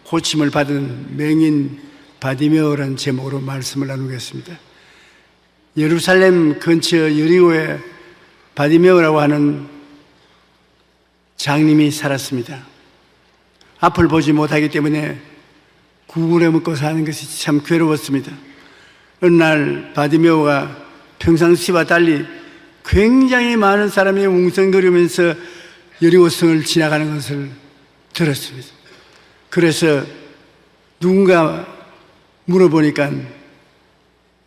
호침을 받은 맹인 바디메오라는 제목으로 말씀을 나누겠습니다. 예루살렘 근처 여리고에 바디메오라고 하는 장님이 살았습니다. 앞을 보지 못하기 때문에 구부려 먹고 사는 것이 참 괴로웠습니다. 어느 날 바디메오가 평상시와 달리 굉장히 많은 사람이 웅성거리면서 여리고성을 지나가는 것을 들었습니다. 그래서 누군가 물어보니까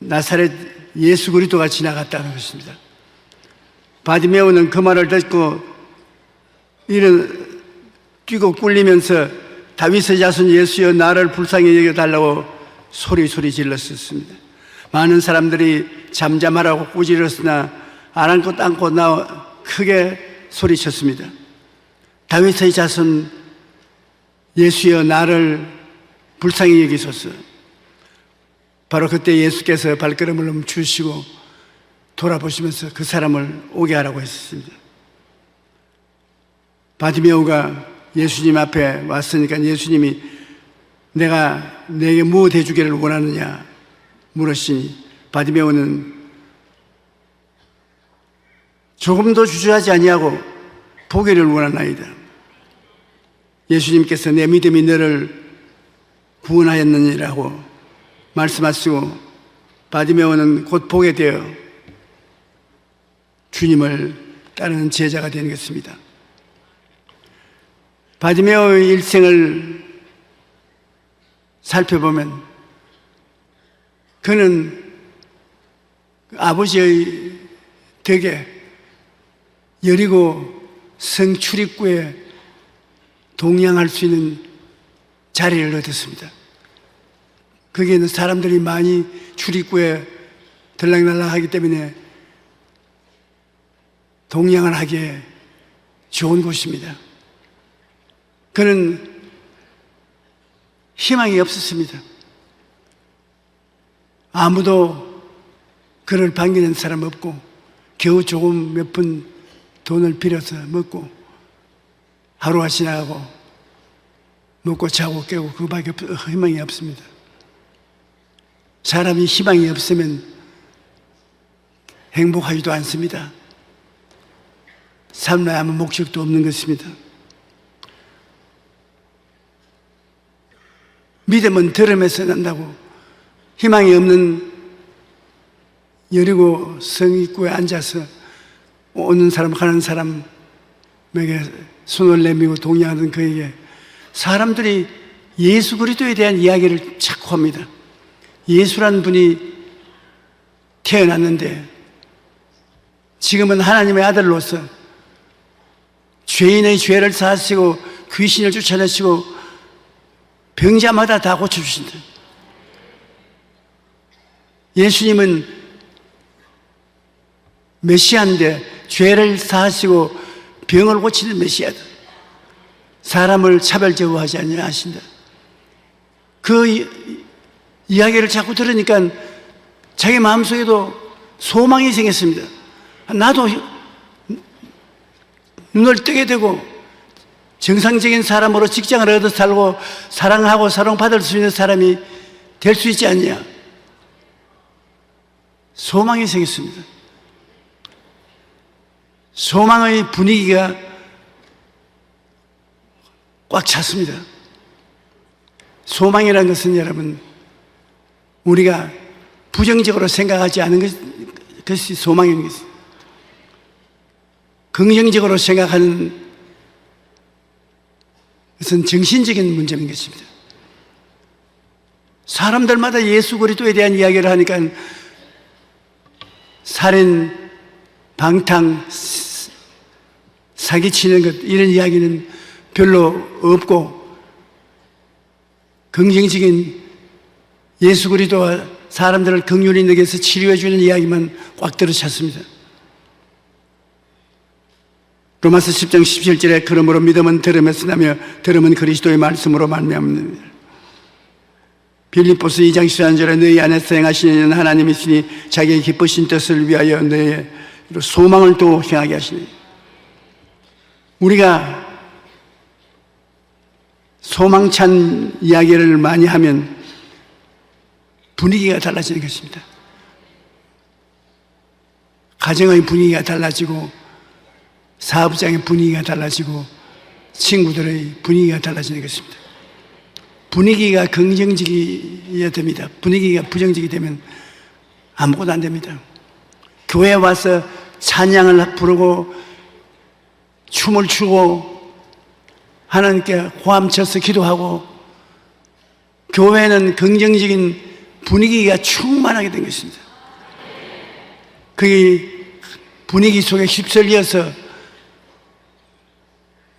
나사렛 예수 그리스도가 지나갔다는 것입니다. 바디메오는 그 말을 듣고 뛰고 꿀리면서 다윗의 자손 예수여 나를 불쌍히 여겨달라고 소리 질렀었습니다. 많은 사람들이 잠잠하라고 꾸짖었으나 아랑곳 땅곳 나와 크게 소리쳤습니다. 다윗의 자손 예수여 나를 불쌍히 여기소서. 바로 그때 예수께서 발걸음을 멈추시고 돌아보시면서 그 사람을 오게 하라고 했습니다. 바디메오가 예수님 앞에 왔으니까 예수님이 내가 내게 무엇 해주기를 원하느냐 물으시니 바디메오는 조금도 주저하지 아니하고 보기를 원하나이다. 예수님께서 내 믿음이 너를 구원하였느니라고 말씀하시고 바디메오는 곧 보게 되어 주님을 따르는 제자가 되는 것입니다. 바디메오의 일생을 살펴보면 그는 아버지의 덕에 여리고 성 출입구에 동양할 수 있는 자리를 얻었습니다. 거기에는 사람들이 많이 출입구에 들락날락 하기 때문에 동양을 하기에 좋은 곳입니다. 그는 희망이 없었습니다. 아무도 그를 반기는 사람 없고 겨우 조금 몇 푼 돈을 빌어서 먹고 하루가 지나가고 먹고 자고 깨고 그밖에 희망이 없습니다. 사람이 희망이 없으면 행복하지도 않습니다. 삶에 아무 목적도 없는 것입니다. 믿음은 들음에서 난다고 희망이 없는 여리고 성 입구에 앉아서 오는 사람 가는 사람에게 손을 내밀고 동의하는 그에게 사람들이 예수 그리스도에 대한 이야기를 자꾸 합니다. 예수란 분이 태어났는데 지금은 하나님의 아들로서 죄인의 죄를 사하시고 귀신을 쫓아내시고 병자마다 다 고쳐주신다. 예수님은 메시아인데 죄를 사하시고 병을 고치는 메시아다. 사람을 차별적으로 하지 아니하신다. 그 이야기를 자꾸 들으니까 자기 마음속에도 소망이 생겼습니다. 나도 눈을 뜨게 되고 정상적인 사람으로 직장을 얻어 살고 사랑하고 사랑받을 수 있는 사람이 될 수 있지 않냐. 소망이 생겼습니다. 소망의 분위기가 꽉 찼습니다. 소망이라는 것은 여러분 우리가 부정적으로 생각하지 않은 것이 소망인 것입니다. 긍정적으로 생각하는 것은 정신적인 문제인 것입니다. 사람들마다 예수 그리스도에 대한 이야기를 하니까 살인, 방탕, 사기치는 것 이런 이야기는 별로 없고 긍정적인 예수 그리스도와 사람들을 긍휼히 여겨서 치료해 주는 이야기만 꽉 들어찼습니다. 로마서 10장 17절에 그러므로 믿음은 들음에서 나며 들음은 그리스도의 말씀으로 말미암느니라. 빌립보서 2장 14절에 너희 안에서 행하시는 하나님이시니 자기의 기쁘신 뜻을 위하여 너희의 소망을 또 행하게 하시니. 우리가 소망찬 이야기를 많이 하면 분위기가 달라지는 것입니다. 가정의 분위기가 달라지고, 사업장의 분위기가 달라지고, 친구들의 분위기가 달라지는 것입니다. 분위기가 긍정적이어야 됩니다. 분위기가 부정적이 되면 아무것도 안 됩니다. 교회에 와서 찬양을 부르고 춤을 추고 하나님께 호함쳐서 기도하고, 교회는 긍정적인 분위기가 충만하게 된 것입니다. 그 분위기 속에 휩쓸려서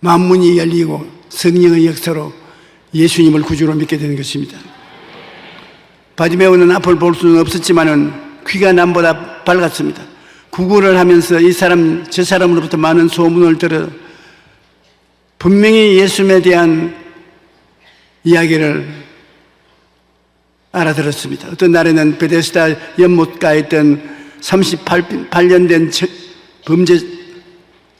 만문이 열리고 성령의 역사로 예수님을 구주로 믿게 되는 것입니다. 바디메오는 앞을 볼 수는 없었지만은 귀가 남보다 밝았습니다. 구걸을 하면서 이 사람 저 사람으로부터 많은 소문을 들어 분명히 예수님에 대한 이야기를 알아들었습니다. 어떤 날에는 베데스다 연못가에 있던 38년 된 범죄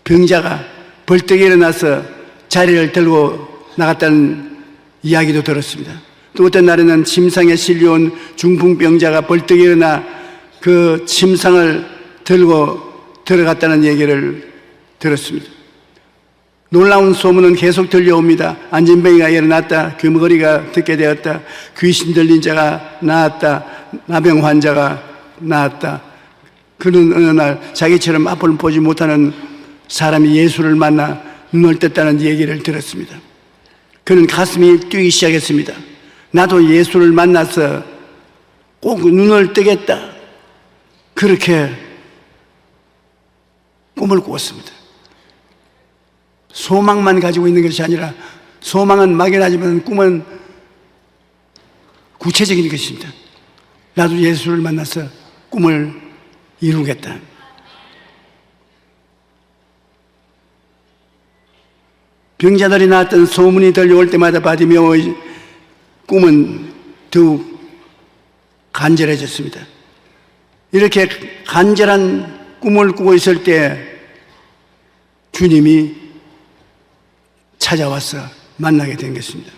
병자가 벌떡 일어나서 자리를 들고 나갔다는 이야기도 들었습니다. 또 어떤 날에는 침상에 실려온 중풍병자가 벌떡 일어나 그 침상을 들고 들어갔다는 얘기를 들었습니다. 놀라운 소문은 계속 들려옵니다. 안진뱅이가 일어났다. 귀머거리가 듣게 되었다. 귀신 들린 자가 나았다. 나병 환자가 나았다. 그는 어느 날 자기처럼 앞을 보지 못하는 사람이 예수를 만나 눈을 떴다는 얘기를 들었습니다. 그는 가슴이 뛰기 시작했습니다. 나도 예수를 만나서 꼭 눈을 뜨겠다. 그렇게 꿈을 꾸었습니다. 소망만 가지고 있는 것이 아니라, 소망은 막연하지만 꿈은 구체적인 것입니다. 나도 예수를 만나서 꿈을 이루겠다. 병자들이 나왔던 소문이 들려올 때마다 바디메오의 꿈은 더욱 간절해졌습니다. 이렇게 간절한 꿈을 꾸고 있을 때 주님이 찾아와서 만나게 된 것입니다.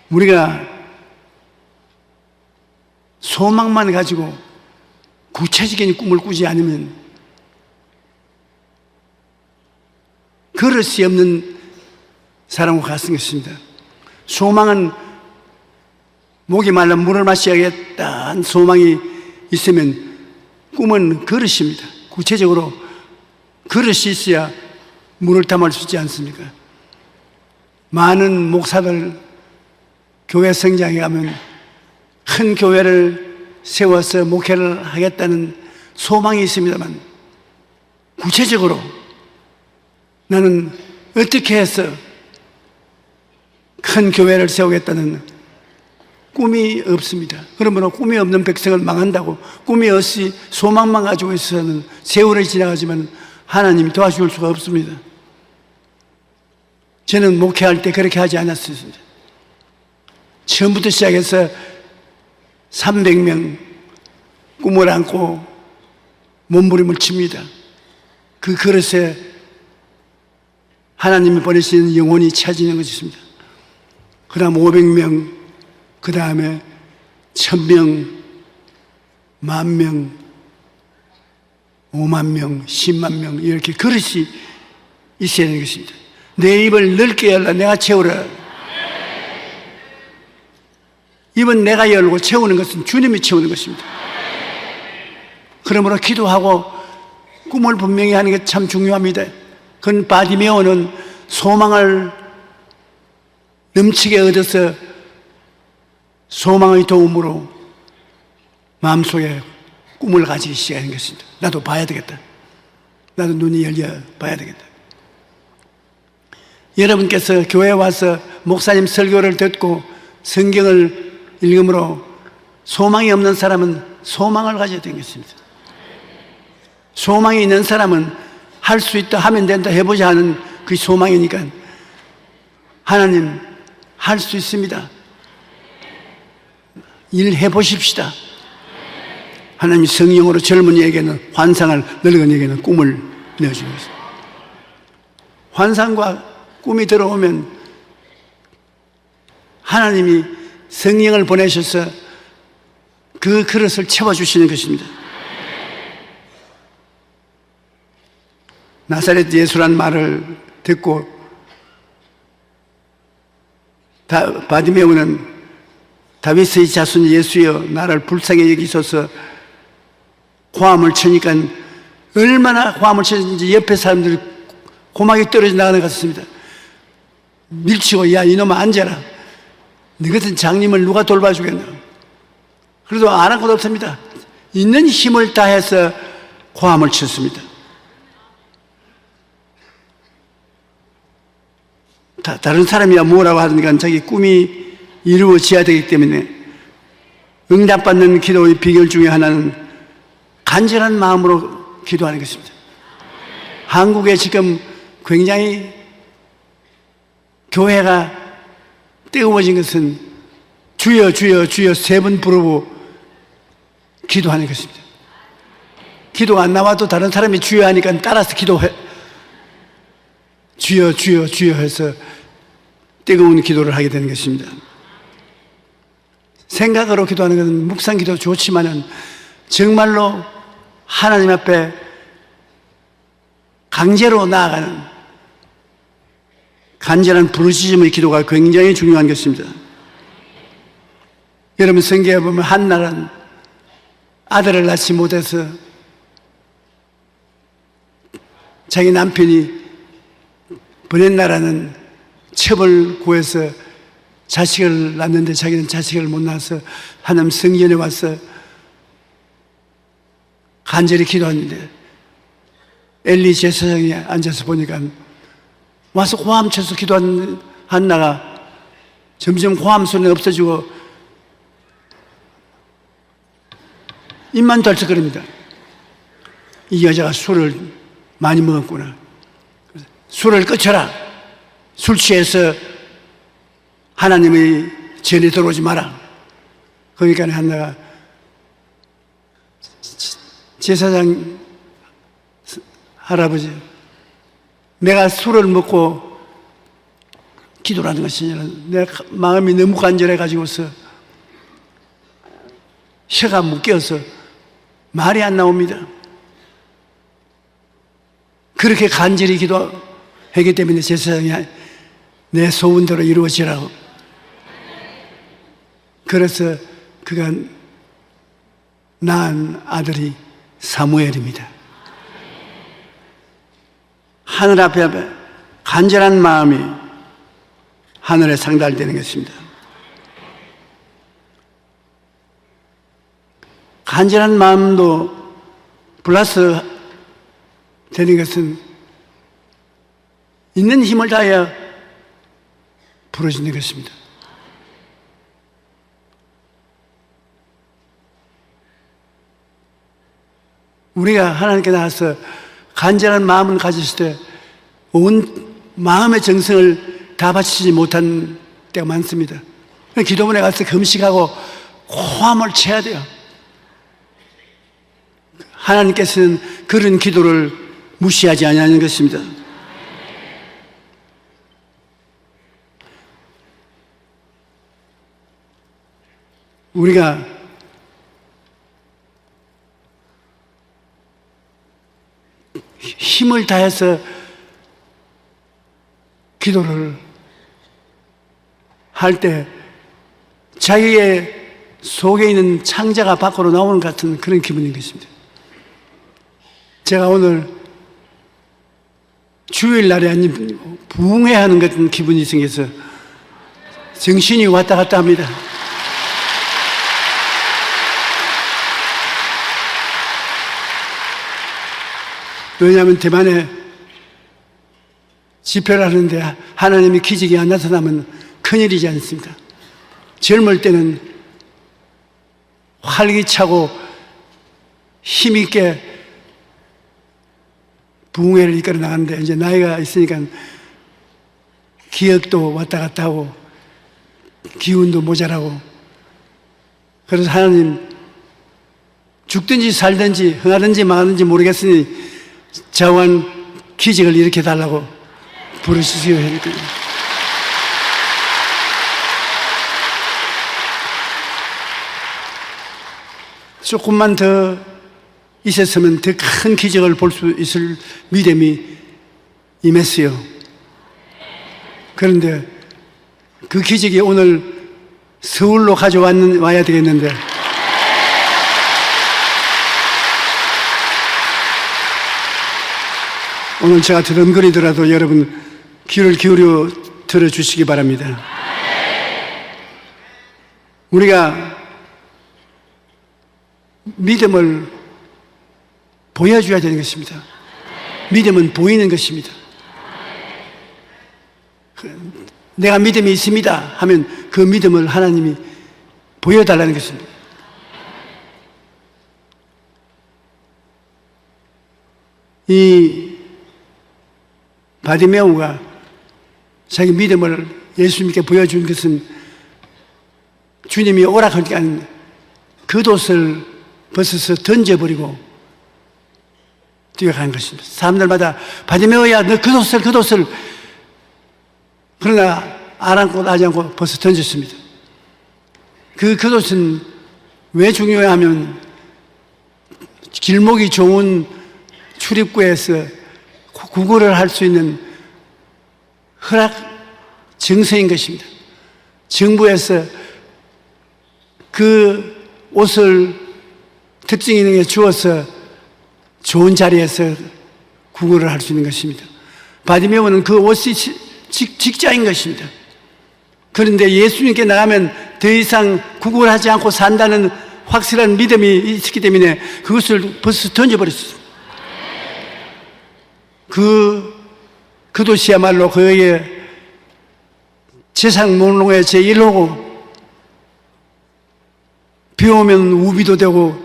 우리가 소망만 가지고 구체적인 꿈을 꾸지 않으면 그릇이 없는 사람과 같은 것입니다. 소망은 목이 말라 물을 마셔야겠다는 소망이 있으면, 꿈은 그릇입니다. 구체적으로 그릇이 있어야 물을 담을 수 있지 않습니까? 많은 목사들 교회 성장에 가면 큰 교회를 세워서 목회를 하겠다는 소망이 있습니다만, 구체적으로 나는 어떻게 해서 큰 교회를 세우겠다는 꿈이 없습니다. 그러므로 꿈이 없는 백성을 망한다고, 꿈이 없이 소망만 가지고 있어서는 세월이 지나가지만 하나님이 도와줄 수가 없습니다. 저는 목회할 때 그렇게 하지 않았습니다. 처음부터 시작해서 300명 꿈을 안고 몸부림을 칩니다. 그 그릇에 하나님이 보내신 영혼이 차지는 것입니다. 그 다음 500명, 그 다음에 1000명, 10,000명, 50,000명, 100,000명, 이렇게 그릇이 있어야 하는 것입니다. 내 입을 넓게 열라 내가 채우라. 입은 내가 열고 채우는 것은 주님이 채우는 것입니다. 그러므로 기도하고 꿈을 분명히 하는 게 참 중요합니다. 그건 바디메오는 소망을 넘치게 얻어서 소망의 도움으로 마음속에 꿈을 가지기 시작하는 것입니다. 나도 봐야 되겠다. 나도 눈이 열려 봐야 되겠다. 여러분께서 교회에 와서 목사님 설교를 듣고 성경을 읽음으로 소망이 없는 사람은 소망을 가져야 되는 것입니다. 소망이 있는 사람은 할 수 있다, 하면 된다, 해보자 하는 그 소망이니까, 하나님 할 수 있습니다. 일해보십시다. 하나님이 성령으로 젊은이에게는 환상을, 늙은이에게는 꿈을 내어주는 것입니다. 환상과 꿈이 들어오면 하나님이 성령을 보내셔서 그 그릇을 채워주시는 것입니다. 나사렛 예수란 말을 듣고 바디메오는 다윗의 자손 예수여 나를 불쌍히 여기소서 고함을 치니까 얼마나 고함을 치는지 옆에 사람들이 고막이 떨어져 나가는 것 같습니다. 밀치고 야 이놈아 앉아라. 너 같은 장님을 누가 돌봐주겠나. 그래도 안 한 것도 없습니다. 있는 힘을 다해서 고함을 쳤습니다. 다른 사람이야 뭐라고 하든가 자기 꿈이 이루어져야 되기 때문에 응답받는 기도의 비결 중에 하나는 간절한 마음으로 기도하는 것입니다. 한국에 지금 굉장히 교회가 뜨거워진 것은 주여 주여 주여 세 번 부르고 기도하는 것입니다. 기도가 안 나와도 다른 사람이 주여 하니까 따라서 기도해. 주여 주여 주여 해서 뜨거운 기도를 하게 되는 것입니다. 생각으로 기도하는 것은 묵상 기도 좋지만은 정말로 하나님 앞에 강제로 나아가는 간절한 부르짖음의 기도가 굉장히 중요한 것입니다. 여러분 성경에 보면 한나는 아들을 낳지 못해서 자기 남편이 보냈나라는 첩을 구해서 자식을 낳는데 자기는 자식을 못 낳아서 하나님 성전에 와서 간절히 기도하는데 엘리 제사장이 앉아서 보니까 와서 고함 쳐서 기도하는 한나가 점점 고함 소리는 없어지고 입만 덜썩거립니다. 이 여자가 술을 많이 먹었구나. 술을 끊쳐라. 술 취해서 하나님의 전에 들어오지 마라. 그러니까 한나가 제사장 할아버지, 내가 술을 먹고 기도를 하는 것이냐. 내 마음이 너무 간절해가지고서 혀가 묶여서 말이 안 나옵니다. 그렇게 간절히 기도하기 때문에 제사장이 내 소원대로 이루어지라고. 그래서 그가 낳은 아들이 사무엘입니다. 하늘 앞에 간절한 마음이 하늘에 상달되는 것입니다. 간절한 마음도 플러스 되는 것은 있는 힘을 다하여 부르짖는 것입니다. 우리가 하나님께 나와서 간절한 마음을 가졌을 때 온 마음의 정성을 다 바치지 못한 때가 많습니다. 기도문에 가서 금식하고 고함을 쳐야 돼요. 하나님께서는 그런 기도를 무시하지 않는 것입니다. 우리가 힘을 다해서 기도를 할 때 자기의 속에 있는 창자가 밖으로 나오는 것 같은 그런 기분인 것입니다. 제가 오늘 주일날에 아닌 부흥회하는 같은 기분이 생겨서 정신이 왔다 갔다 합니다. 왜냐하면 대만에 집회를 하는데 하나님이 기적이 안 나타나면 큰일이지 않습니까? 젊을 때는 활기차고 힘있게 부흥회를 이끌어 나가는데 이제 나이가 있으니까 기억도 왔다 갔다 하고 기운도 모자라고. 그래서 하나님 죽든지 살든지 흥하든지 망하든지 모르겠으니 자원 기적을 일으켜 달라고 부르시기를 할 거예요. 조금만 더 있었으면 더 큰 기적을 볼 수 있을 믿음이 임했어요. 그런데 그 기적이 오늘 서울로 와야 되겠는데 오늘 제가 드럼거리더라도 여러분 귀를 기울여 들어주시기 바랍니다. 우리가 믿음을 보여줘야 되는 것입니다. 믿음은 보이는 것입니다. 내가 믿음이 있습니다 하면 그 믿음을 하나님이 보여달라는 것입니다. 이 바디메오가 자기 믿음을 예수님께 보여준 것은 주님이 오락하니까 겉옷을 벗어서 던져버리고 뛰어간 것입니다. 사람들마다 바디메오야 너 겉옷을 그러나 아랑곳 하지 않고 벌써 던졌습니다. 그 겉옷은 왜 중요하면 길목이 좋은 출입구에서 구걸을 할 수 있는 허락 증서인 것입니다. 정부에서 그 옷을 특징 있는 게 주어서 좋은 자리에서 구걸을 할 수 있는 것입니다. 바디메오는 그 옷이 직자인 것입니다. 그런데 예수님께 나가면 더 이상 구걸하지 않고 산다는 확실한 믿음이 있었기 때문에 그것을 벌써 던져버렸습니다. 그 도시야말로 그의 세상 목록의 제1호고 비 오면 우비도 되고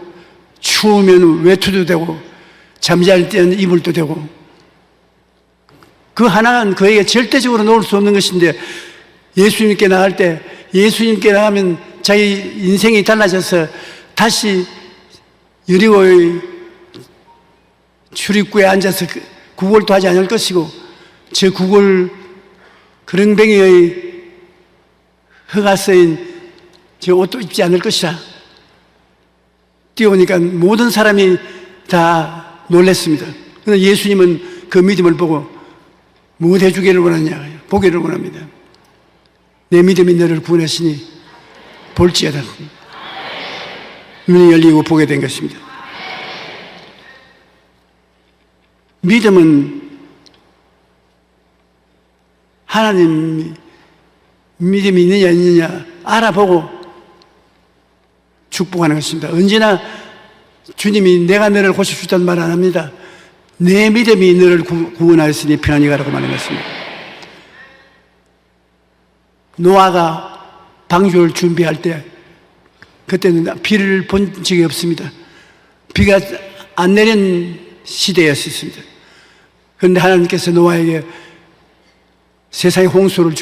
추우면 외투도 되고 잠잘 때는 이불도 되고 그 하나는 그에게 절대적으로 놓을 수 없는 것인데 예수님께 나갈 때 예수님께 나가면 자기 인생이 달라져서 다시 여리고의 출입구에 앉아서 구걸도 하지 않을 것이고 저 구걸 그렁뱅이의 허가 쓰인 저 옷도 입지 않을 것이라 뛰어오니까 모든 사람이 다 놀랐습니다. 그런데 예수님은 그 믿음을 보고 무엇 해주기를 원하냐 보기를 원합니다. 내 믿음이 너를 구원하시니 볼지어다. 눈이 열리고 보게 된 것입니다. 믿음은 하나님 믿음이 있느냐 있느냐 알아보고 축복하는 것입니다. 언제나 주님이 내가 너를 고쳐주다는 말 안 합니다. 내 믿음이 너를 구원하였으니 편안히 가라고 말하는 것입니다. 노아가 방주를 준비할 때 그때는 비를 본 적이 없습니다. 비가 안 내린 시대였습니다. 그런데 하나님께서 노아에게 세상에 홍수를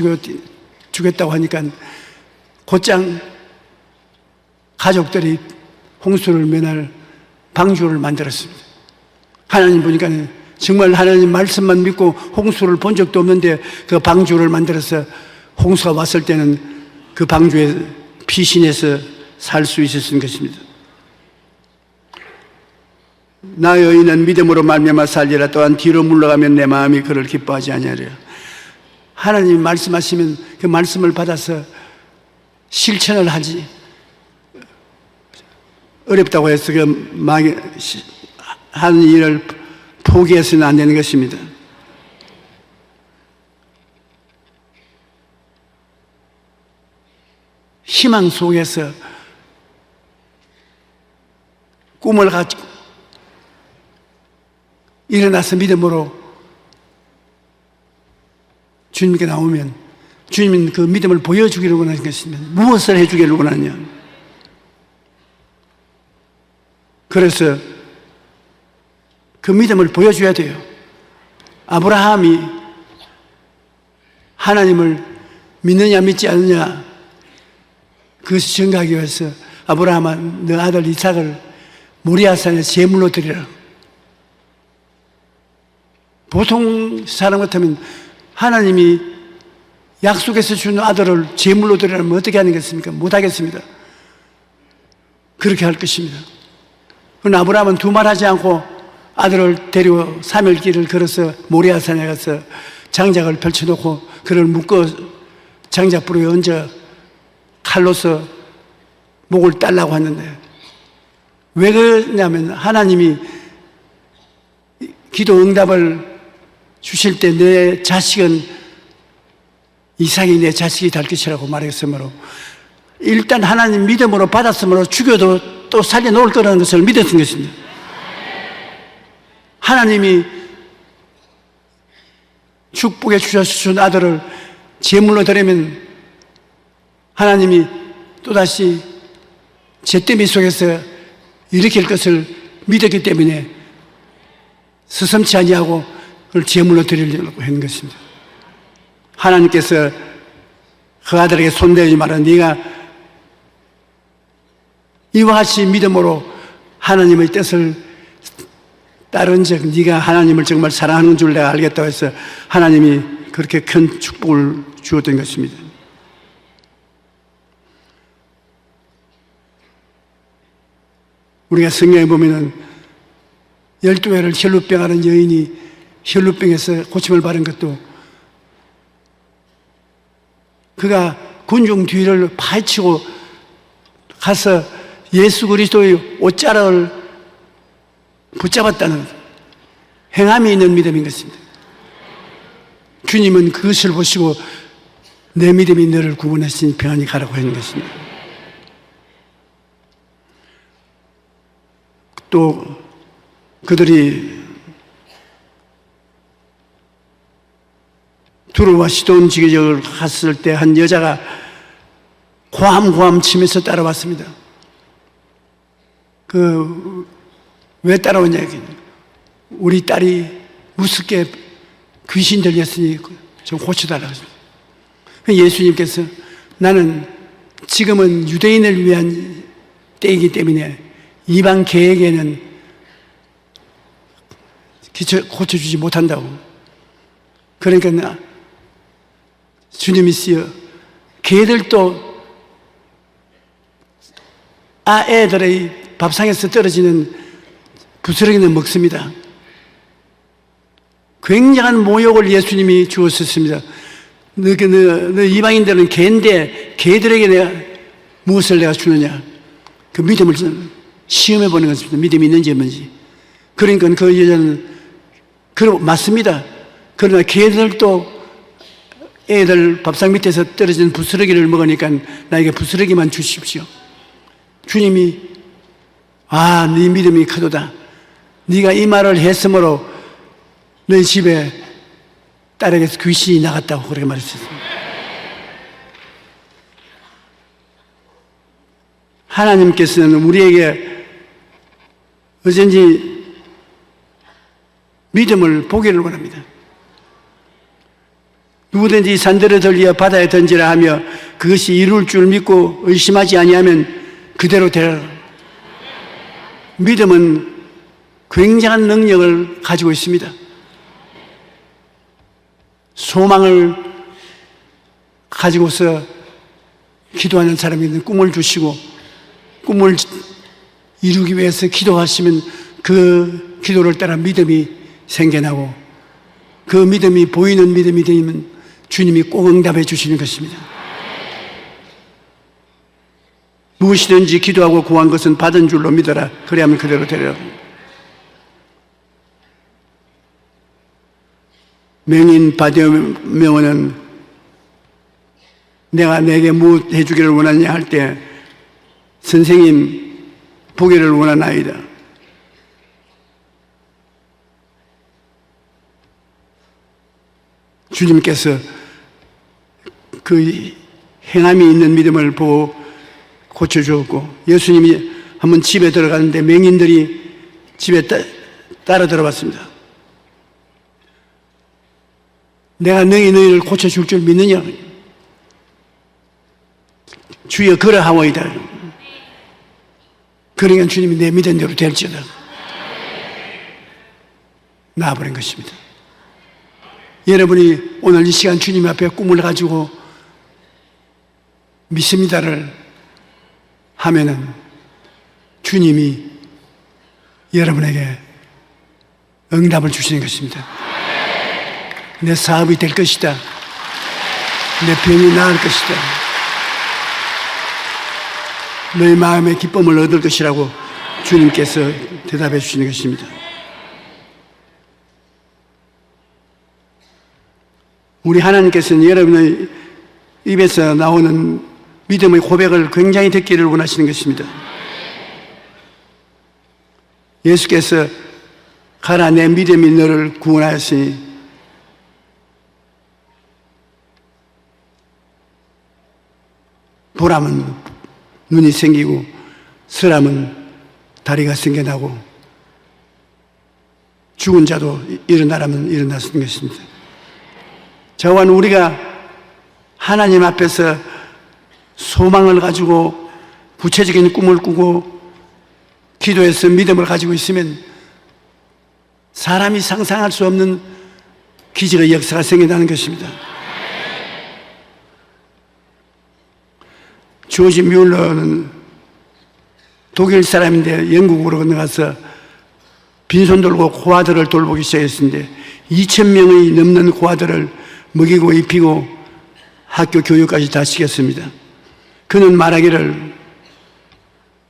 주겠다고 하니까 곧장 가족들이 홍수를 면할 방주를 만들었습니다. 하나님 보니까 정말 하나님 말씀만 믿고 홍수를 본 적도 없는데 그 방주를 만들어서 홍수가 왔을 때는 그 방주에 피신해서 살 수 있었던 것입니다. 나의 의인은 믿음으로 말미암아 살리라. 또한 뒤로 물러가면 내 마음이 그를 기뻐하지 아니하리라. 하나님이 말씀하시면 그 말씀을 받아서 실천을 하지 어렵다고 해서 하는 일을 포기해서는 안 되는 것입니다. 희망 속에서 꿈을 가지고 일어나서 믿음으로 주님께 나오면 주님은 그 믿음을 보여주기를 원하는 것입니다. 무엇을 해주기를 원하냐. 그래서 그 믿음을 보여줘야 돼요. 아브라함이 하나님을 믿느냐 믿지 않느냐 그것이 정하기 위해서 아브라함아 너 아들 이삭을 모리아산에 제물로 드리라. 보통 사람 같으면 하나님이 약속해서 준 아들을 제물로 드리려면 어떻게 하는 것입니까? 못하겠습니다. 그렇게 할 것입니다. 그러나 아브라함은 두말하지 않고 아들을 데리고 3일 길을 걸어서 모리아산에 가서 장작을 펼쳐놓고 그를 묶어 장작불에 얹어 칼로서 목을 따려고 하는데, 왜 그러냐면 하나님이 기도 응답을 주실 때 내 자식은 이삭이 내 자식이 될 것이라고 말했으므로, 일단 하나님 믿음으로 받았으므로 죽여도 또 살려놓을 거라는 것을 믿었던 것입니다. 하나님이 축복해 주신 아들을 제물로 드리면 하나님이 또다시 잿더미 속에서 일으킬 것을 믿었기 때문에 스슴치 아니하고 그걸 제물로 드리려고 한 것입니다. 하나님께서 그 아들에게 손대지 마라. 네가 이와 같이 믿음으로 하나님의 뜻을 따른 즉 네가 하나님을 정말 사랑하는 줄 내가 알겠다고 해서 하나님이 그렇게 큰 축복을 주었던 것입니다. 우리가 성경에 보면은 12회를 혈루병 앓은 여인이 혈루병에서 고침을 받은 것도 그가 군중 뒤를 파헤치고 가서 예수 그리스도의 옷자락을 붙잡았다는 행함이 있는 믿음인 것입니다. 주님은 그것을 보시고 내 믿음이 너를 구원하시니 평안히 가라고 하는 것입니다. 또 그들이 두로와 시돈 지역을 갔을 때 한 여자가 고함고함 치면서 따라왔습니다. 왜 따라오냐? 우리 딸이 무섭게 귀신 들렸으니 좀 고쳐달라고 했습니다. 예수님께서 나는 지금은 유대인을 위한 때이기 때문에 이방 개에게는 고쳐주지 못한다고. 그러니까 주님이시여, 개들도 애들의 밥상에서 떨어지는 부스러기는 먹습니다. 굉장한 모욕을 예수님이 주었었습니다. 너 이방인들은 개인데 개들에게 내가 무엇을 내가 주느냐? 그 믿음을 시험해 보는 것입니다. 믿음이 있는지 없는지. 그러니까 그 여자는 맞습니다. 그러나 개들도 애들 밥상 밑에서 떨어진 부스러기를 먹으니까 나에게 부스러기만 주십시오. 주님이 네 믿음이 크도다. 네가 이 말을 했으므로 너희 집에 딸에게서 귀신이 나갔다고 그렇게 말했습니다. 하나님께서는 우리에게 어쩐지 믿음을 보기를 원합니다. 누구든지 산들을 돌려 바다에 던지라 하며 그것이 이룰 줄 믿고 의심하지 아니하면 그대로 되라. 믿음은 굉장한 능력을 가지고 있습니다. 소망을 가지고서 기도하는 사람에게는 꿈을 주시고 꿈을 이루기 위해서 기도하시면 그 기도를 따라 믿음이 생겨나고 그 믿음이 보이는 믿음이 되면 주님이 꼭 응답해 주시는 것입니다. 무엇이든지 기도하고 구한 것은 받은 줄로 믿어라. 그래야만 그대로 되리라. 맹인 바디메오는 내게 무엇 해주기를 원하냐 할 때 선생님 보기를 원하나이다. 주님께서 그 행함이 있는 믿음을 보고 고쳐주었고, 예수님이 한번 집에 들어갔는데 맹인들이 집에 따라 들어왔습니다. 내가 너희를 고쳐줄 줄 믿느냐? 주여 그러하오이다. 그러니까 주님이 내 믿은 대로 될지어다 나와버린 것입니다. 여러분이 오늘 이 시간 주님 앞에 꿈을 가지고 믿습니다를 하면은 주님이 여러분에게 응답을 주시는 것입니다. 내 사업이 될 것이다. 내 병이 나을 것이다. 너의 마음의 기쁨을 얻을 것이라고 주님께서 대답해 주시는 것입니다. 우리 하나님께서는 여러분의 입에서 나오는 믿음의 고백을 굉장히 듣기를 원하시는 것입니다. 예수께서 가라 내 믿음이 너를 구원하였으니 보람은 눈이 생기고 서람은 다리가 생겨나고 죽은 자도 일어나라면 일어났는 것입니다. 저와는 우리가 하나님 앞에서 소망을 가지고 구체적인 꿈을 꾸고 기도해서 믿음을 가지고 있으면 사람이 상상할 수 없는 기적의 역사가 생겨나는 것입니다. 조지 뮬러는 독일 사람인데 영국으로 건너가서 빈손 들고 고아들을 돌보기 시작했는데 2,000명이 넘는 고아들을 먹이고 입히고 학교 교육까지 다 시켰습니다. 그는 말하기를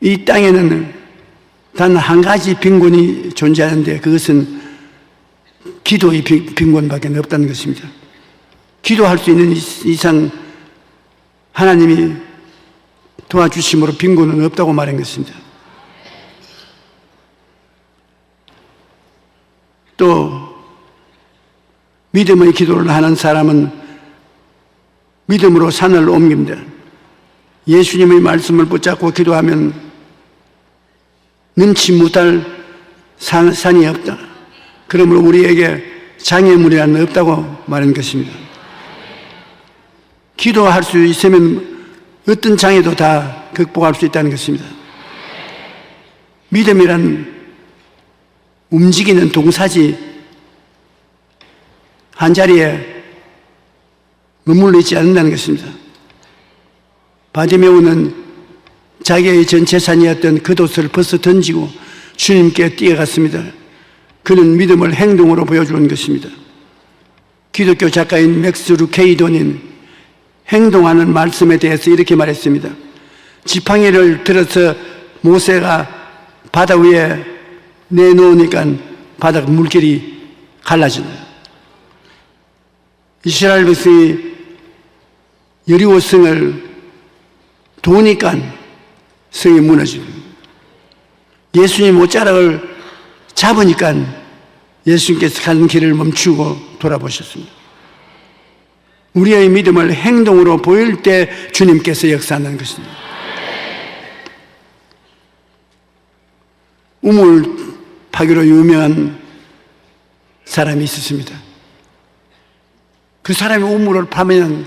이 땅에는 단 한 가지 빈곤이 존재하는데 그것은 기도의 빈곤밖에 없다는 것입니다. 기도할 수 있는 이상 하나님이 도와주심으로 빈곤은 없다고 말한 것입니다. 또 믿음의 기도를 하는 사람은 믿음으로 산을 옮깁니다. 예수님의 말씀을 붙잡고 기도하면 능치 못할 산이 없다. 그러므로 우리에게 장애물이란 없다고 말한 것입니다. 기도할 수 있으면 어떤 장애도 다 극복할 수 있다는 것입니다. 믿음이란 움직이는 동사지 한 자리에 머물러 있지 않는다는 것입니다. 바디메오는 자기의 전 재산이었던 겉옷을 벗어 던지고 주님께 뛰어갔습니다. 그는 믿음을 행동으로 보여주는 것입니다. 기독교 작가인 맥스 루케이도는 행동하는 말씀에 대해서 이렇게 말했습니다. 지팡이를 들어서 모세가 바다 위에 내놓으니까 바닥 물결이 갈라진다. 이스라엘 백성이 여리고 성을 도니까 성이 무너지고 예수님 옷자락을 잡으니까 예수님께서 가는 길을 멈추고 돌아보셨습니다. 우리의 믿음을 행동으로 보일 때 주님께서 역사하는 것입니다. 우물 파기로 유명한 사람이 있었습니다. 그 사람이 우물을 파면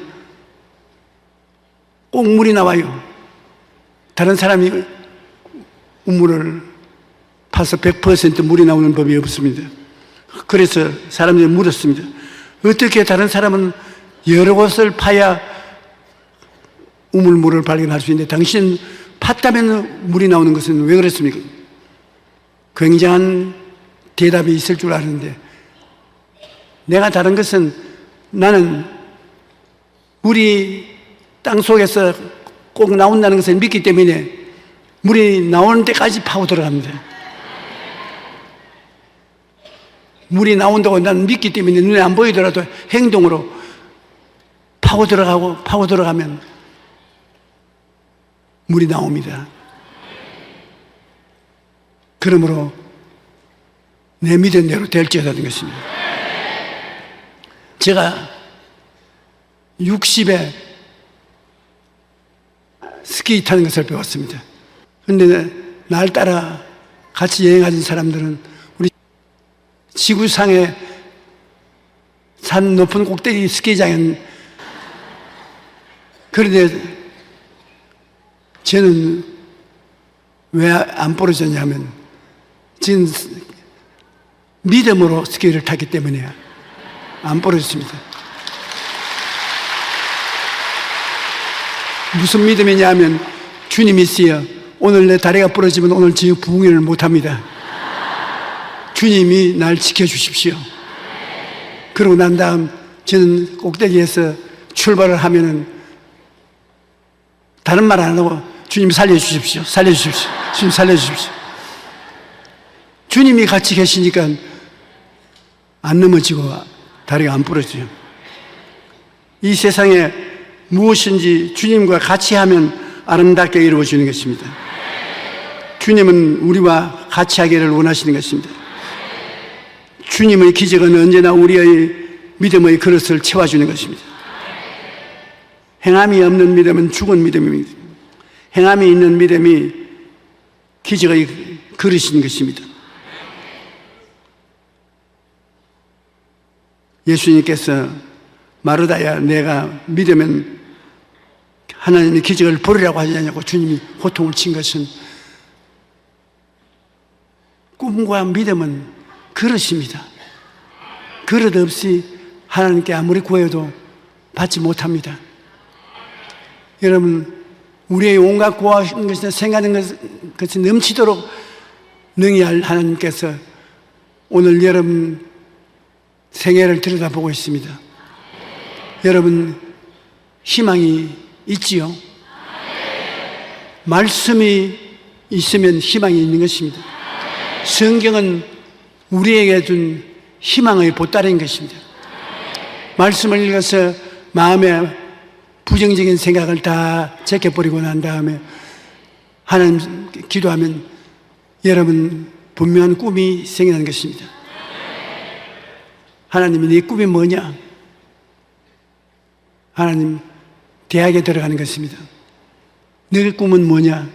꼭 물이 나와요. 다른 사람이 우물을 파서 100% 물이 나오는 법이 없습니다. 그래서 사람들이 물었습니다. 어떻게 다른 사람은 여러 곳을 파야 우물물을 발견할 수 있는데 당신 팠다면 물이 나오는 것은 왜 그랬습니까? 굉장한 대답이 있을 줄 아는데 내가 다른 것은 나는 물이 땅 속에서 꼭 나온다는 것을 믿기 때문에 물이 나오는 데까지 파고 들어갑니다. 물이 나온다고 나는 믿기 때문에 눈에 안 보이더라도 행동으로 파고 들어가면 물이 나옵니다. 그러므로 내 믿은 대로 될지어다는 것입니다. 제가 60에 스키 타는 것을 배웠습니다. 그런데 날 따라 같이 여행하는 사람들은 우리 지구상의 산 높은 꼭대기 스키장은 그런데 저는 왜 안 부러졌냐면 지금 믿음으로 스키를 탔기 때문이에요. 안 부러졌습니다. 무슨 믿음이냐 하면 주님이 있어요. 오늘 내 다리가 부러지면 오늘 저 부흥회를 못합니다. 주님이 날 지켜주십시오. 그러고 난 다음 저는 꼭대기에서 출발을 하면은 다른 말 안 하고 주님 살려주십시오. 살려주십시오. 주님 살려주십시오. 주님이 같이 계시니까 안 넘어지고 다리가 안 부러져요. 이 세상에 무엇인지 주님과 같이 하면 아름답게 이루어지는 것입니다. 주님은 우리와 같이 하기를 원하시는 것입니다. 주님의 기적은 언제나 우리의 믿음의 그릇을 채워주는 것입니다. 행함이 없는 믿음은 죽은 믿음입니다. 행함이 있는 믿음이 기적의 그릇인 것입니다. 예수님께서 마르다야 내가 믿으면 하나님의 기적을 보리라고 하지 않냐고 주님이 호통을 친 것은 꿈과 믿음은 그릇입니다. 그릇 없이 하나님께 아무리 구해도 받지 못합니다. 여러분, 우리의 온갖 구하는 것이나 생각하는 것이 넘치도록 능히 할 하나님께서 오늘 여러분 생애를 들여다보고 있습니다. 여러분 희망이 있지요? 말씀이 있으면 희망이 있는 것입니다. 성경은 우리에게 준 희망의 보따리인 것입니다. 말씀을 읽어서 마음에 부정적인 생각을 다 제껴버리고 난 다음에 하나님 기도하면 여러분 분명한 꿈이 생기는 것입니다. 하나님이 네 꿈이 뭐냐? 하나님 대학에 들어가는 것입니다. 내 꿈은 뭐냐?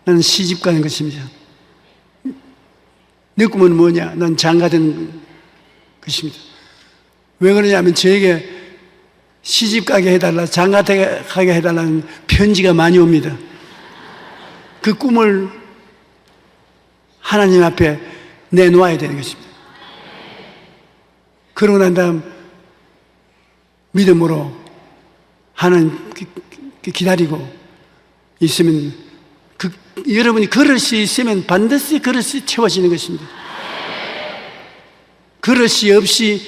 나는 시집 가는 것입니다. 내 꿈은 뭐냐? 난 장가 되는 것입니다. 왜 그러냐면 저에게 시집 가게 해달라, 장가 가게 해달라는 편지가 많이 옵니다. 그 꿈을 하나님 앞에 내놓아야 되는 것입니다. 그러고 난 다음 믿음으로 하나님 기다리고 있으면 여러분이 그릇이 있으면 반드시 그릇이 채워지는 것입니다. 그릇이 없이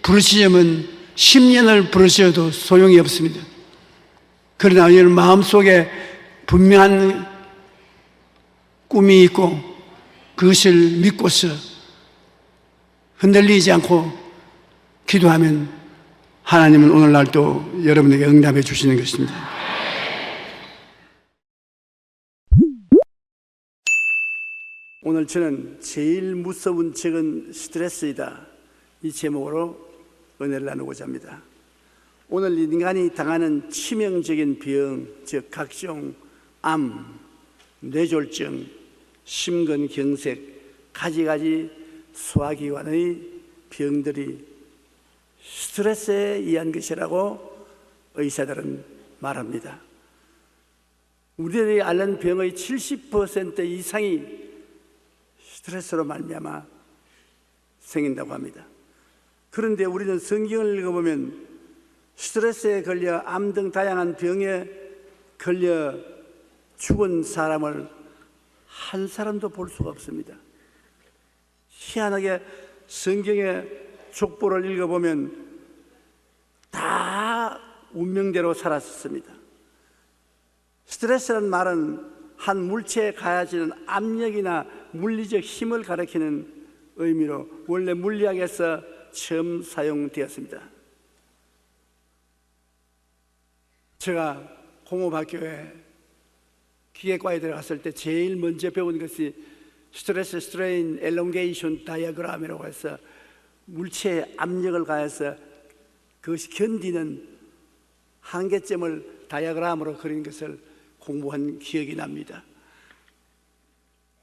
부르시려면 10년을 부르셔도 소용이 없습니다. 그러나 여러분 마음속에 분명한 꿈이 있고 그것을 믿고서 흔들리지 않고 기도하면 하나님은 오늘날 또 여러분에게 응답해 주시는 것입니다. 오늘 저는 제일 무서운 적은 스트레스이다, 이 제목으로 은혜를 나누고자 합니다. 오늘 인간이 당하는 치명적인 병, 즉 각종 암, 뇌졸중, 심근경색, 가지가지 소화기관의 병들이 스트레스에 의한 것이라고 의사들은 말합니다. 우리들이 앓는 병의 70% 이상이 스트레스로 말미암아 생긴다고 합니다. 그런데 우리는 성경을 읽어보면 스트레스에 걸려 암 등 다양한 병에 걸려 죽은 사람을 한 사람도 볼 수가 없습니다. 희한하게 성경의 족보를 읽어보면 다 운명대로 살았습니다. 스트레스라는 말은 한 물체에 가해지는 압력이나 물리적 힘을 가리키는 의미로 원래 물리학에서 처음 사용되었습니다. 제가 공업학교에 기계과에 들어갔을 때 제일 먼저 배운 것이 스트레스 스트레인 엘롱게이션 다이어그램이라고 해서 물체에 압력을 가해서 그것이 견디는 한계점을 다이어그램으로 그린 것을 공부한 기억이 납니다.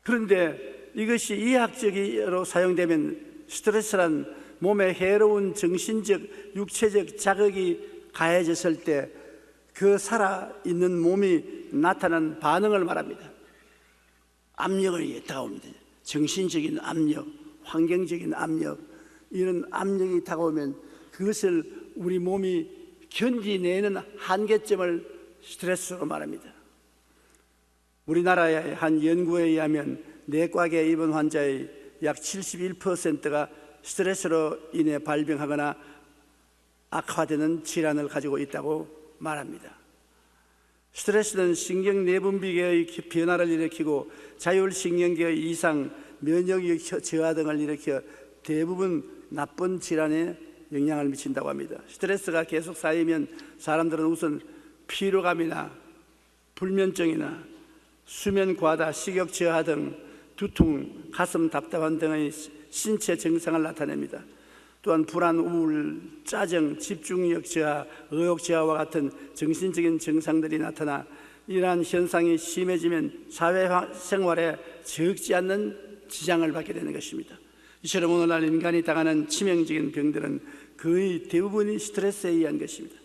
그런데 이것이 의학적으로 사용되면 스트레스란 몸에 해로운 정신적, 육체적 자극이 가해졌을 때 그 살아있는 몸이 나타나는 반응을 말합니다. 압력이 다가옵니다. 정신적인 압력, 환경적인 압력, 이런 압력이 다가오면 그것을 우리 몸이 견디내는 한계점을 스트레스로 말합니다. 우리나라의 한 연구에 의하면 내과계 입원 환자의 약 71%가 스트레스로 인해 발병하거나 악화되는 질환을 가지고 있다고 말합니다. 스트레스는 신경내분비계의 변화를 일으키고 자율신경계의 이상, 면역력 저하 등을 일으켜 대부분 나쁜 질환에 영향을 미친다고 합니다. 스트레스가 계속 쌓이면 사람들은 우선 피로감이나 불면증이나 수면 과다, 식욕 저하 등 두통, 가슴 답답한 등의 신체 증상을 나타냅니다. 또한 불안, 우울, 짜증, 집중력 저하, 의욕 저하와 같은 정신적인 증상들이 나타나 이러한 현상이 심해지면 사회생활에 적지 않는 지장을 받게 되는 것입니다. 이처럼 오늘날 인간이 당하는 치명적인 병들은 거의 대부분이 스트레스에 의한 것입니다.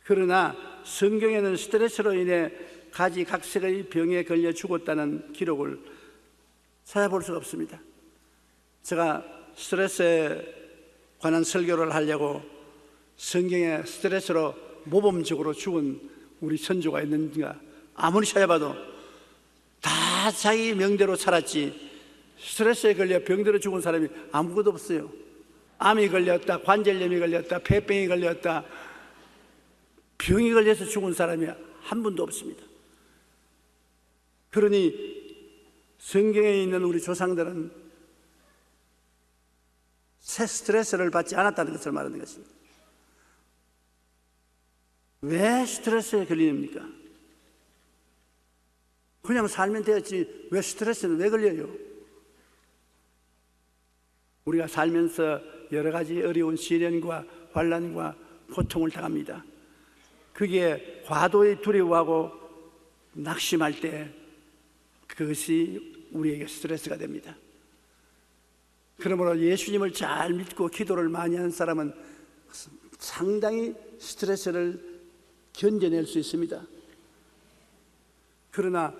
그러나 성경에는 스트레스로 인해 가지각색의 병에 걸려 죽었다는 기록을 찾아볼 수가 없습니다. 제가 스트레스에 관한 설교를 하려고 성경에 스트레스로 모범적으로 죽은 우리 선조가 있는가 아무리 찾아봐도 다 자기 명대로 살았지 스트레스에 걸려 병들어 죽은 사람이 아무것도 없어요. 암이 걸렸다, 관절염이 걸렸다, 폐병이 걸렸다, 병이 걸려서 죽은 사람이 한 분도 없습니다. 그러니 성경에 있는 우리 조상들은 새 스트레스를 받지 않았다는 것을 말하는 것입니다. 왜 스트레스에 걸립니까? 그냥 살면 되었지 왜 스트레스는 왜 걸려요? 우리가 살면서 여러 가지 어려운 시련과 환난과 고통을 당합니다. 그게 과도히 두려워하고 낙심할 때 그것이 우리에게 스트레스가 됩니다. 그러므로 예수님을 잘 믿고 기도를 많이 하는 사람은 상당히 스트레스를 견뎌낼 수 있습니다. 그러나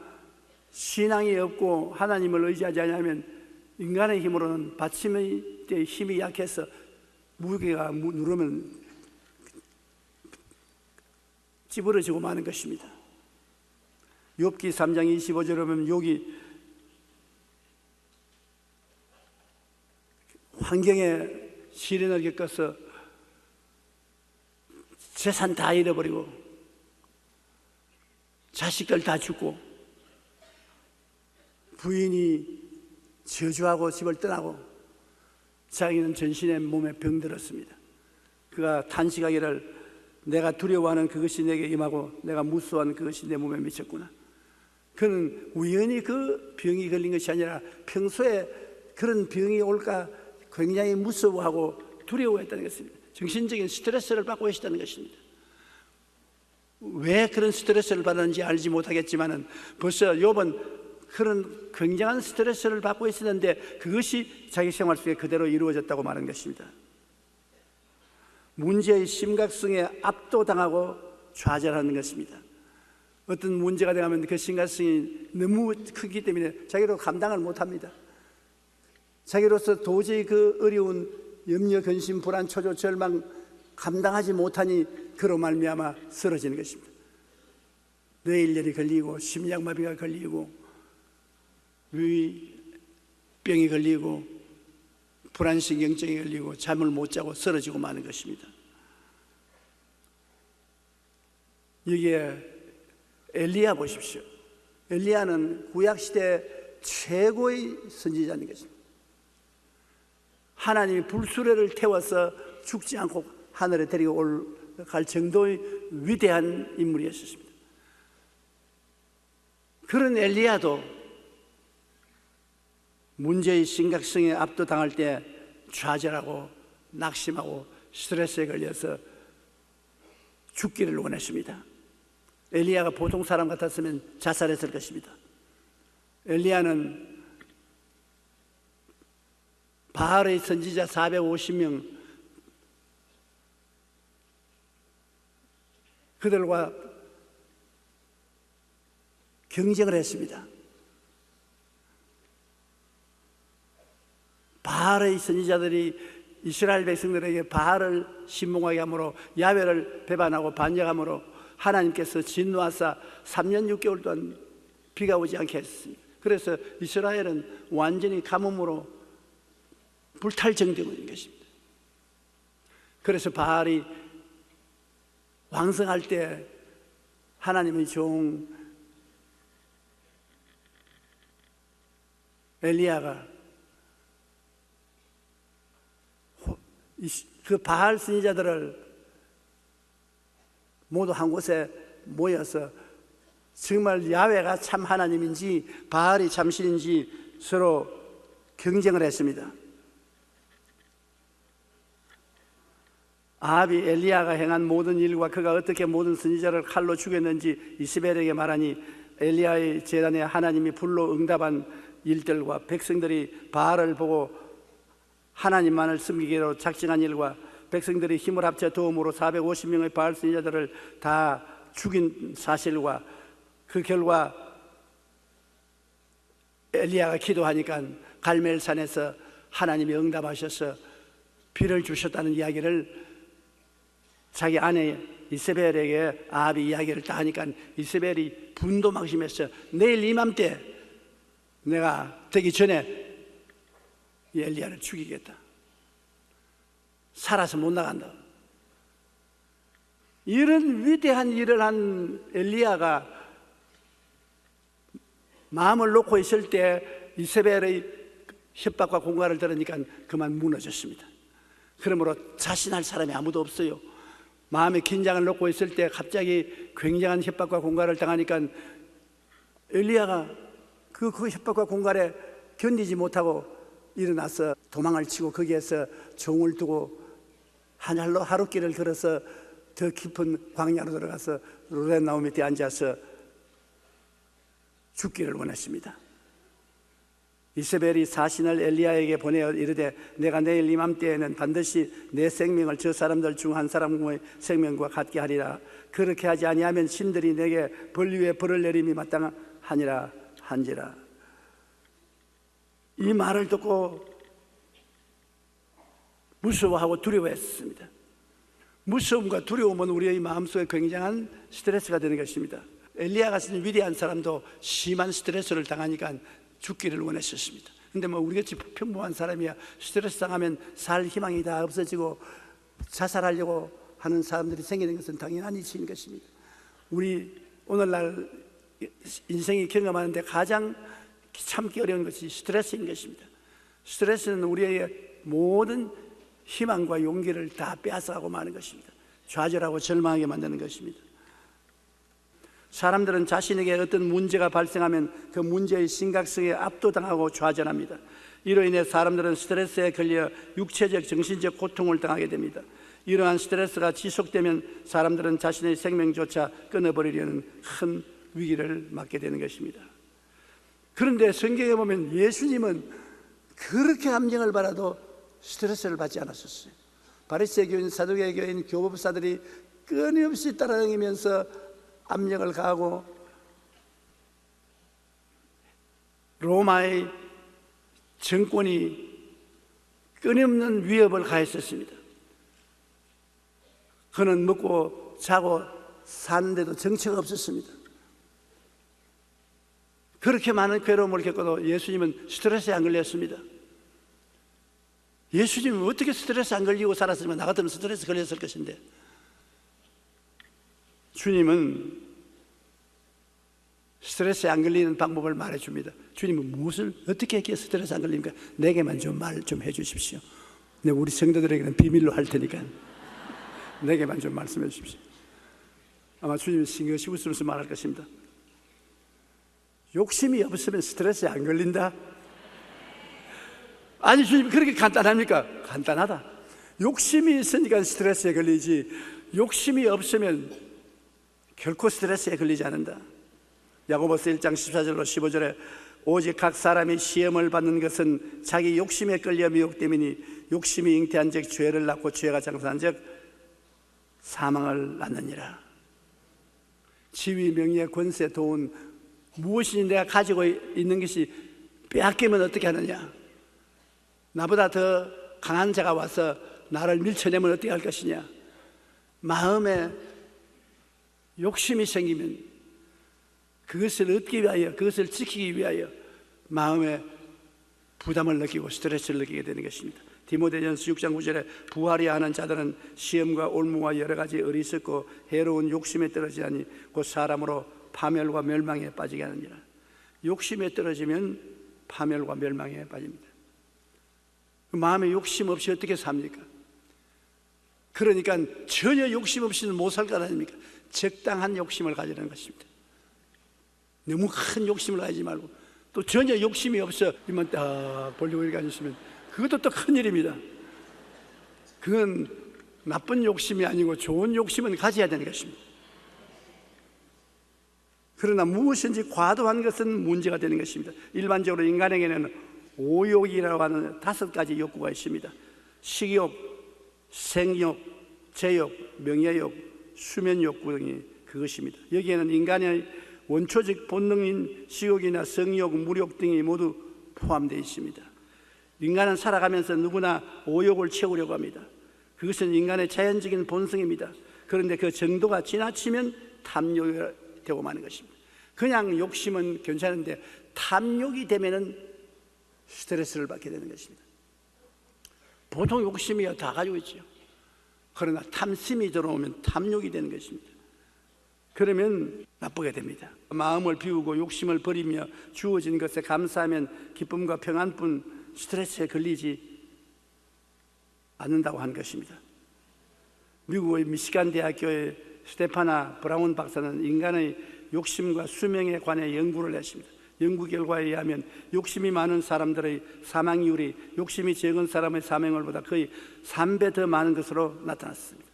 신앙이 없고 하나님을 의지하지 않으면 인간의 힘으로는 받침의 때 힘이 약해서 무게가 누르면 찌부러지고 마는 것입니다. 욥기 3장 25절에 보면 욥이 환경에 시련을 겪어서 재산 다 잃어버리고 자식들 다 죽고 부인이 저주하고 집을 떠나고 자기는 전신에 몸에 병들었습니다. 그가 탄식하기를 내가 두려워하는 그것이 내게 임하고 내가 무서워하는 그것이 내 몸에 미쳤구나. 그는 우연히 그 병이 걸린 것이 아니라 평소에 그런 병이 올까 굉장히 무서워하고 두려워했다는 것입니다. 정신적인 스트레스를 받고 있었다는 것입니다. 왜 그런 스트레스를 받았는지 알지 못하겠지만 벌써 욥은 그런 굉장한 스트레스를 받고 있었는데 그것이 자기 생활 속에 그대로 이루어졌다고 말하는 것입니다. 문제의 심각성에 압도당하고 좌절하는 것입니다. 어떤 문제가 되면 그 심각성이 너무 크기 때문에 자기로 감당을 못합니다. 자기로서 도저히 그 어려운 염려, 근심, 불안, 초조, 절망 감당하지 못하니 그로 말미암아 쓰러지는 것입니다. 뇌일열이 걸리고 심장마비가 걸리고 위병이 걸리고 불안신경증이 걸리고 잠을 못 자고 쓰러지고 마는 것입니다. 여기에 엘리야 보십시오. 엘리야는 구약시대 최고의 선지자인 것입니다. 하나님이 불수레를 태워서 죽지 않고 하늘에 데리고 갈 정도의 위대한 인물이었습니다. 그런 엘리야도 문제의 심각성에 압도당할 때 좌절하고 낙심하고 스트레스에 걸려서 죽기를 원했습니다. 엘리야가 보통 사람 같았으면 자살했을 것입니다. 엘리야는 바알의 선지자 450명 그들과 경쟁을 했습니다. 바알의 선지자들이 이스라엘 백성들에게 바알을 신봉하게 함으로 야훼를 배반하고 반역함으로 하나님께서 진노하사 3년 6개월 동안 비가 오지 않게 했습니다. 그래서 이스라엘은 완전히 가뭄으로 불탈 정도가 된 것입니다. 그래서 바알이 왕성할 때 하나님의 종 엘리야가 그 바알 선지자들을 모두 한 곳에 모여서 정말 야훼가 참 하나님인지 바알이 참 신인지 서로 경쟁을 했습니다. 아합이 엘리야가 행한 모든 일과 그가 어떻게 모든 선지자를 칼로 죽였는지 이세벨에게 말하니 엘리야의 제단에 하나님이 불로 응답한 일들과 백성들이 바알을 보고 하나님만을 섬기기로 작정한 일과 백성들이 힘을 합쳐 도움으로 450명의 바알 선지자들을 다 죽인 사실과 그 결과 엘리야가 기도하니까 갈멜산에서 하나님이 응답하셔서 비를 주셨다는 이야기를 자기 아내 이세벨에게 아합이 이야기를 다 하니까 이세벨이 분도 막심해서 내일 이맘때 내가 되기 전에 이 엘리야를 죽이겠다. 살아서 못 나간다. 이런 위대한 일을 한 엘리야가 마음을 놓고 있을 때 이세벨의 협박과 공갈을 들으니까 그만 무너졌습니다. 그러므로 자신할 사람이 아무도 없어요. 마음의 긴장을 놓고 있을 때 갑자기 굉장한 협박과 공갈을 당하니까 엘리야가 그 협박과 공갈에 견디지 못하고 일어나서 도망을 치고 거기에서 종을 두고 하루길을 걸어서 더 깊은 광야로 들어가서 로렌나무 밑에 앉아서 죽기를 원했습니다. 이세벨이 사신을 엘리야에게 보내어 이르되 내가 내일 이맘때에는 반드시 내 생명을 저 사람들 중 한 사람의 생명과 같게 하리라. 그렇게 하지 아니하면 신들이 내게 벌 위에 벌을 내림이 마땅하니라 한지라. 이 말을 듣고 무서워하고 두려워했습니다. 무서움과 두려움은 우리의 마음속에 굉장한 스트레스가 되는 것입니다. 엘리야 같은 위대한 사람도 심한 스트레스를 당하니까 죽기를 원했었습니다. 근데 우리같이 평범한 사람이야 스트레스 당하면 살 희망이 다 없어지고 자살하려고 하는 사람들이 생기는 것은 당연한 이치인 것입니다. 우리 오늘날 인생이 경험하는데 가장 참기 어려운 것이 스트레스인 것입니다. 스트레스는 우리의 모든 희망과 용기를 다 빼앗아가고 마는 것입니다. 좌절하고 절망하게 만드는 것입니다. 사람들은 자신에게 어떤 문제가 발생하면 그 문제의 심각성에 압도당하고 좌절합니다. 이로 인해 사람들은 스트레스에 걸려 육체적, 정신적 고통을 당하게 됩니다. 이러한 스트레스가 지속되면 사람들은 자신의 생명조차 끊어버리려는 큰 위기를 맞게 되는 것입니다. 그런데 성경에 보면 예수님은 그렇게 함정을 받아도 스트레스를 받지 않았었어요. 바리새인 교인, 사두개 교인, 교법사들이 끊임없이 따라다니면서 압력을 가하고 로마의 정권이 끊임없는 위협을 가했었습니다. 그는 먹고 자고 사는데도 정처가 없었습니다. 그렇게 많은 괴로움을 겪어도 예수님은 스트레스에 안 걸렸습니다. 예수님은 어떻게 스트레스 안 걸리고 살았으면 나 같으면 스트레스 걸렸을 것인데, 주님은 스트레스에 안 걸리는 방법을 말해줍니다. 주님은 무엇을 어떻게 했기에 스트레스 안 걸립니까? 내게만 좀 말 좀 해주십시오. 내가 우리 성도들에게는 비밀로 할 테니까 내게만 좀 말씀해 주십시오. 아마 주님이 싱긋이 웃으면서 말할 것입니다. 욕심이 없으면 스트레스에 안 걸린다? 아니, 주님 그렇게 간단합니까? 간단하다. 욕심이 있으니까 스트레스에 걸리지 욕심이 없으면 결코 스트레스에 걸리지 않는다. 야고보서 1장 14절로 15절에 오직 각 사람이 시험을 받는 것은 자기 욕심에 끌려 미혹됨이니 욕심이 잉태한 즉 죄를 낳고 죄가 장사한 즉 사망을 낳느니라. 지위, 명예, 권세, 돈 무엇이니 내가 가지고 있는 것이 빼앗기면 어떻게 하느냐? 나보다 더 강한 자가 와서 나를 밀쳐내면 어떻게 할 것이냐. 마음에 욕심이 생기면 그것을 얻기 위하여, 그것을 지키기 위하여 마음에 부담을 느끼고 스트레스를 느끼게 되는 것입니다. 디모데전서 6장 9절에 부하려 하는 자들은 시험과 올무와 여러 가지 어리석고 해로운 욕심에 떨어지나니 곧 사람으로 파멸과 멸망에 빠지게 하느니라. 욕심에 떨어지면 파멸과 멸망에 빠집니다. 마음에 욕심 없이 어떻게 삽니까? 그러니까 전혀 욕심 없이는 못 살 것 아닙니까? 적당한 욕심을 가지는 것입니다. 너무 큰 욕심을 가지지 말고, 또 전혀 욕심이 없어 이만 딱 벌리고 이렇게 앉으시면 그것도 또 큰일입니다. 그건 나쁜 욕심이 아니고 좋은 욕심은 가져야 되는 것입니다. 그러나 무엇인지 과도한 것은 문제가 되는 것입니다. 일반적으로 인간에게는 오욕이라고 하는 5가지 욕구가 있습니다. 식욕, 생욕, 제욕, 명예욕, 수면욕구 등이 그것입니다. 여기에는 인간의 원초적 본능인 식욕이나 성욕, 물욕 등이 모두 포함되어 있습니다. 인간은 살아가면서 누구나 오욕을 채우려고 합니다. 그것은 인간의 자연적인 본성입니다. 그런데 그 정도가 지나치면 탐욕이 되고 마는 것입니다. 그냥 욕심은 괜찮은데 탐욕이 되면은 스트레스를 받게 되는 것입니다. 보통 욕심이야 다 가지고 있죠. 그러나 탐심이 들어오면 탐욕이 되는 것입니다. 그러면 나쁘게 됩니다. 마음을 비우고 욕심을 버리며 주어진 것에 감사하면 기쁨과 평안뿐 스트레스에 걸리지 않는다고 한 것입니다. 미국의 미시간 대학교의 스테파나 브라운 박사는 인간의 욕심과 수명에 관해 연구를 했습니다. 연구 결과에 의하면 욕심이 많은 사람들의 사망률이 욕심이 적은 사람의 사망률보다 거의 3배 더 많은 것으로 나타났습니다.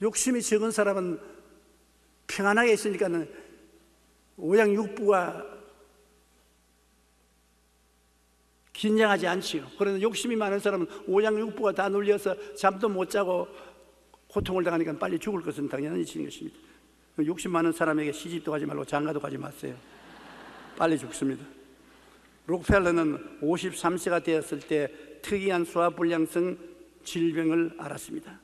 욕심이 적은 사람은 평안하게 있으니까는 오양육부가 긴장하지 않지요. 그런데 욕심이 많은 사람은 오양육부가 다 눌려서 잠도 못 자고 고통을 당하니까 빨리 죽을 것은 당연히 있는 것입니다. 욕심 많은 사람에게 시집도 가지 말고 장가도 가지 마세요. 빨리 죽습니다. 록펠러는 53세가 되었을 때 특이한 소화불량성 질병을 앓았습니다.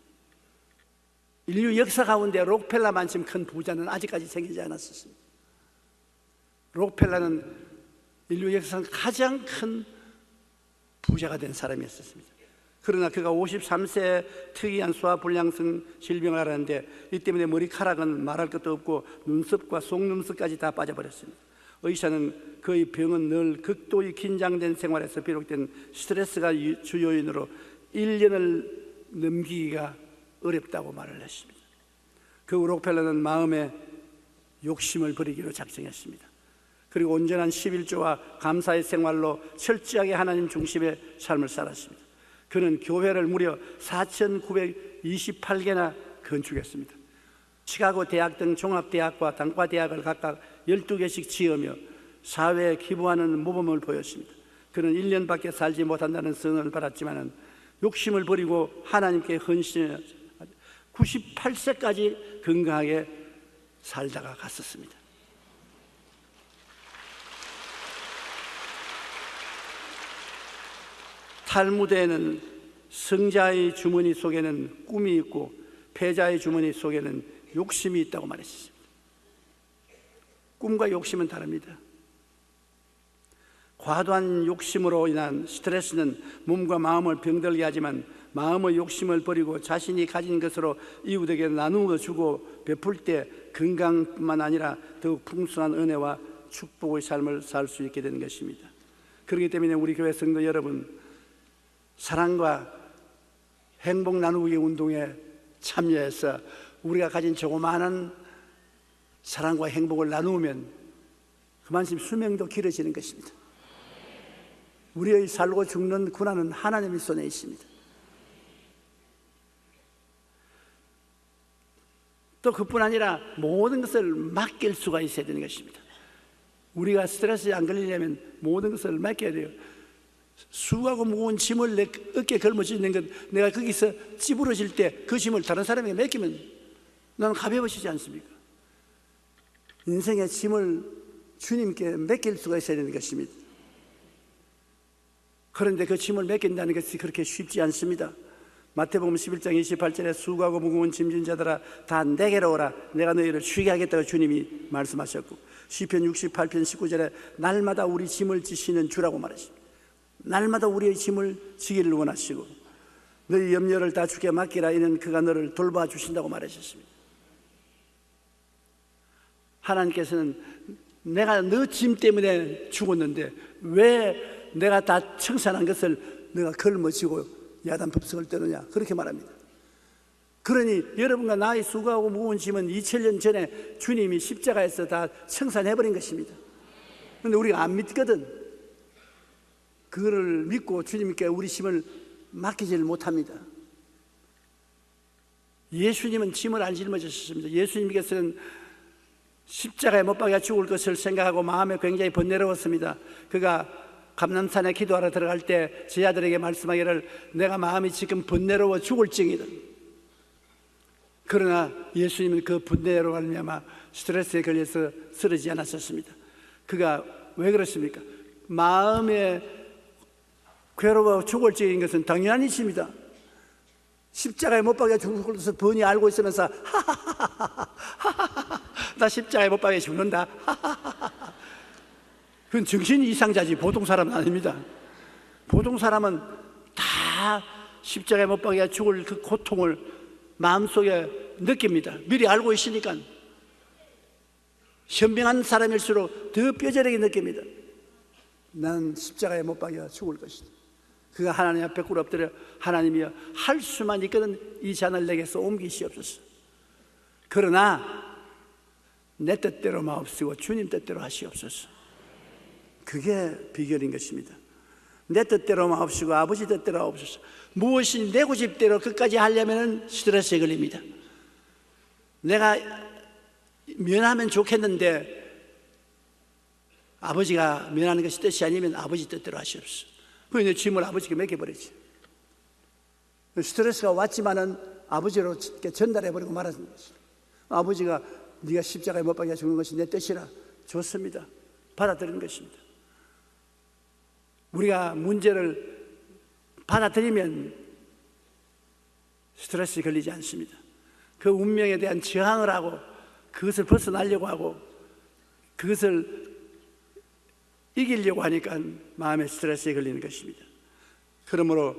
인류 역사 가운데 록펠러만큼 큰 부자는 아직까지 생기지 않았습니다. 록펠러는 인류 역사상 가장 큰 부자가 된 사람이었습니다. 그러나 그가 53세에 특이한 소화불량성 질병을 앓았는데 이 때문에 머리카락은 말할 것도 없고 눈썹과 속눈썹까지 다 빠져버렸습니다. 의사는 그의 병은 늘 극도의 긴장된 생활에서 비롯된 스트레스가 주요인으로 1년을 넘기기가 어렵다고 말을 했습니다. 그 후 록펠러는 마음에 욕심을 버리기로 작정했습니다. 그리고 온전한 11조와 감사의 생활로 철저하게 하나님 중심의 삶을 살았습니다. 그는 교회를 무려 4,928개나 건축했습니다. 시카고 대학 등 종합대학과 단과대학을 각각 12개씩 지으며 사회에 기부하는 모범을 보였습니다. 그는 1년밖에 살지 못한다는 선언을 받았지만 욕심을 버리고 하나님께 헌신해 98세까지 건강하게 살다가 갔었습니다. 탈무드에는 성자의 주머니 속에는 꿈이 있고 패자의 주머니 속에는 욕심이 있다고 말했습니다. 꿈과 욕심은 다릅니다. 과도한 욕심으로 인한 스트레스는 몸과 마음을 병들게 하지만 마음의 욕심을 버리고 자신이 가진 것으로 이웃에게 나누어 주고 베풀 때 건강뿐만 아니라 더욱 풍성한 은혜와 축복의 삶을 살 수 있게 되는 것입니다. 그렇기 때문에 우리 교회 성도 여러분, 사랑과 행복 나누기 운동에 참여해서 우리가 가진 조그마한 사랑과 행복을 나누면 그만큼 수명도 길어지는 것입니다. 우리의 살고 죽는 고난은 하나님의 손에 있습니다. 또 그뿐 아니라 모든 것을 맡길 수가 있어야 되는 것입니다. 우리가 스트레스에 안 걸리려면 모든 것을 맡겨야 돼요. 수하고 무거운 짐을 내 어깨에 걸머지는 것, 내가 거기서 찌부러질 때 그 짐을 다른 사람에게 맡기면 나는 가벼워지지 않습니까? 인생의 짐을 주님께 맡길 수가 있어야 되는 것입니다. 그런데 그 짐을 맡긴다는 것이 그렇게 쉽지 않습니다. 마태복음 11장 28절에 수고하고 무거운 짐진 자들아 다 내게로 오라 내가 너희를 쉬게 하겠다고 주님이 말씀하셨고, 시편 68편 19절에 날마다 우리 짐을 지시는 주라고 말하십니다. 날마다 우리의 짐을 지기를 원하시고 너희 염려를 다 주께 맡기라 이는 그가 너를 돌봐주신다고 말하셨습니다. 하나님께서는 내가 너 짐 때문에 죽었는데 왜 내가 다 청산한 것을 내가 걸머지고 야단 법석을 떠느냐, 그렇게 말합니다. 그러니 여러분과 나의 수고하고 무거운 짐은 2000년 전에 주님이 십자가에서 다 청산해버린 것입니다. 그런데 우리가 안 믿거든. 그거를 믿고 주님께 우리 짐을 맡기지를 못합니다. 예수님은 짐을 안 짊어지셨습니다. 예수님께서는 십자가에 못 박아 죽을 것을 생각하고 마음에 굉장히 번뇌로웠습니다. 그가 감람산에 기도하러 들어갈 때 제자들에게 말씀하기를 내가 마음이 지금 번뇌로워 죽을 징이다. 그러나 예수님은 그 번뇌로 말미암아 스트레스에 걸려서 쓰러지지 않았었습니다. 그가 왜 그렇습니까? 마음에 괴로워 죽을 징인 것은 당연한 일입니다. 십자가에 못 박아 죽을 것을 번이 알고 있으면서 나 십자가에 못 박아 죽는다. 그건 정신이 이상자지 보통 사람은 아닙니다. 보통 사람은 다 십자가에 못 박아 죽을 그 고통을 마음속에 느낍니다. 미리 알고 있으니까. 현명한 사람일수록 더 뼈저리게 느낍니다. 난 십자가에 못 박아 죽을 것이다. 그가 하나님 앞에 꿇어 엎드려 하나님이여 할 수만 있거든 이 잔을 내게서 옮기시옵소서. 그러나 내 뜻대로 마옵시고 주님 뜻대로 하시옵소서. 그게 비결인 것입니다. 내 뜻대로 마옵시고 아버지 뜻대로 하옵소서. 무엇이 내 고집대로 끝까지 하려면 스트레스에 걸립니다. 내가 면하면 좋겠는데 아버지가 면하는 것이 뜻이 아니면 아버지 뜻대로 하시옵소서. 그래서 짐을 아버지께 맡겨버리지. 스트레스가 왔지만은 아버지로 전달해버리고 말하는 것입니다. 아버지가 네가 십자가에 못 박혀 죽는 것이 내 뜻이라 좋습니다. 받아들이는 것입니다. 우리가 문제를 받아들이면 스트레스에 걸리지 않습니다. 그 운명에 대한 저항을 하고 그것을 벗어나려고 하고 그것을 이기려고 하니까 마음의 스트레스에 걸리는 것입니다. 그러므로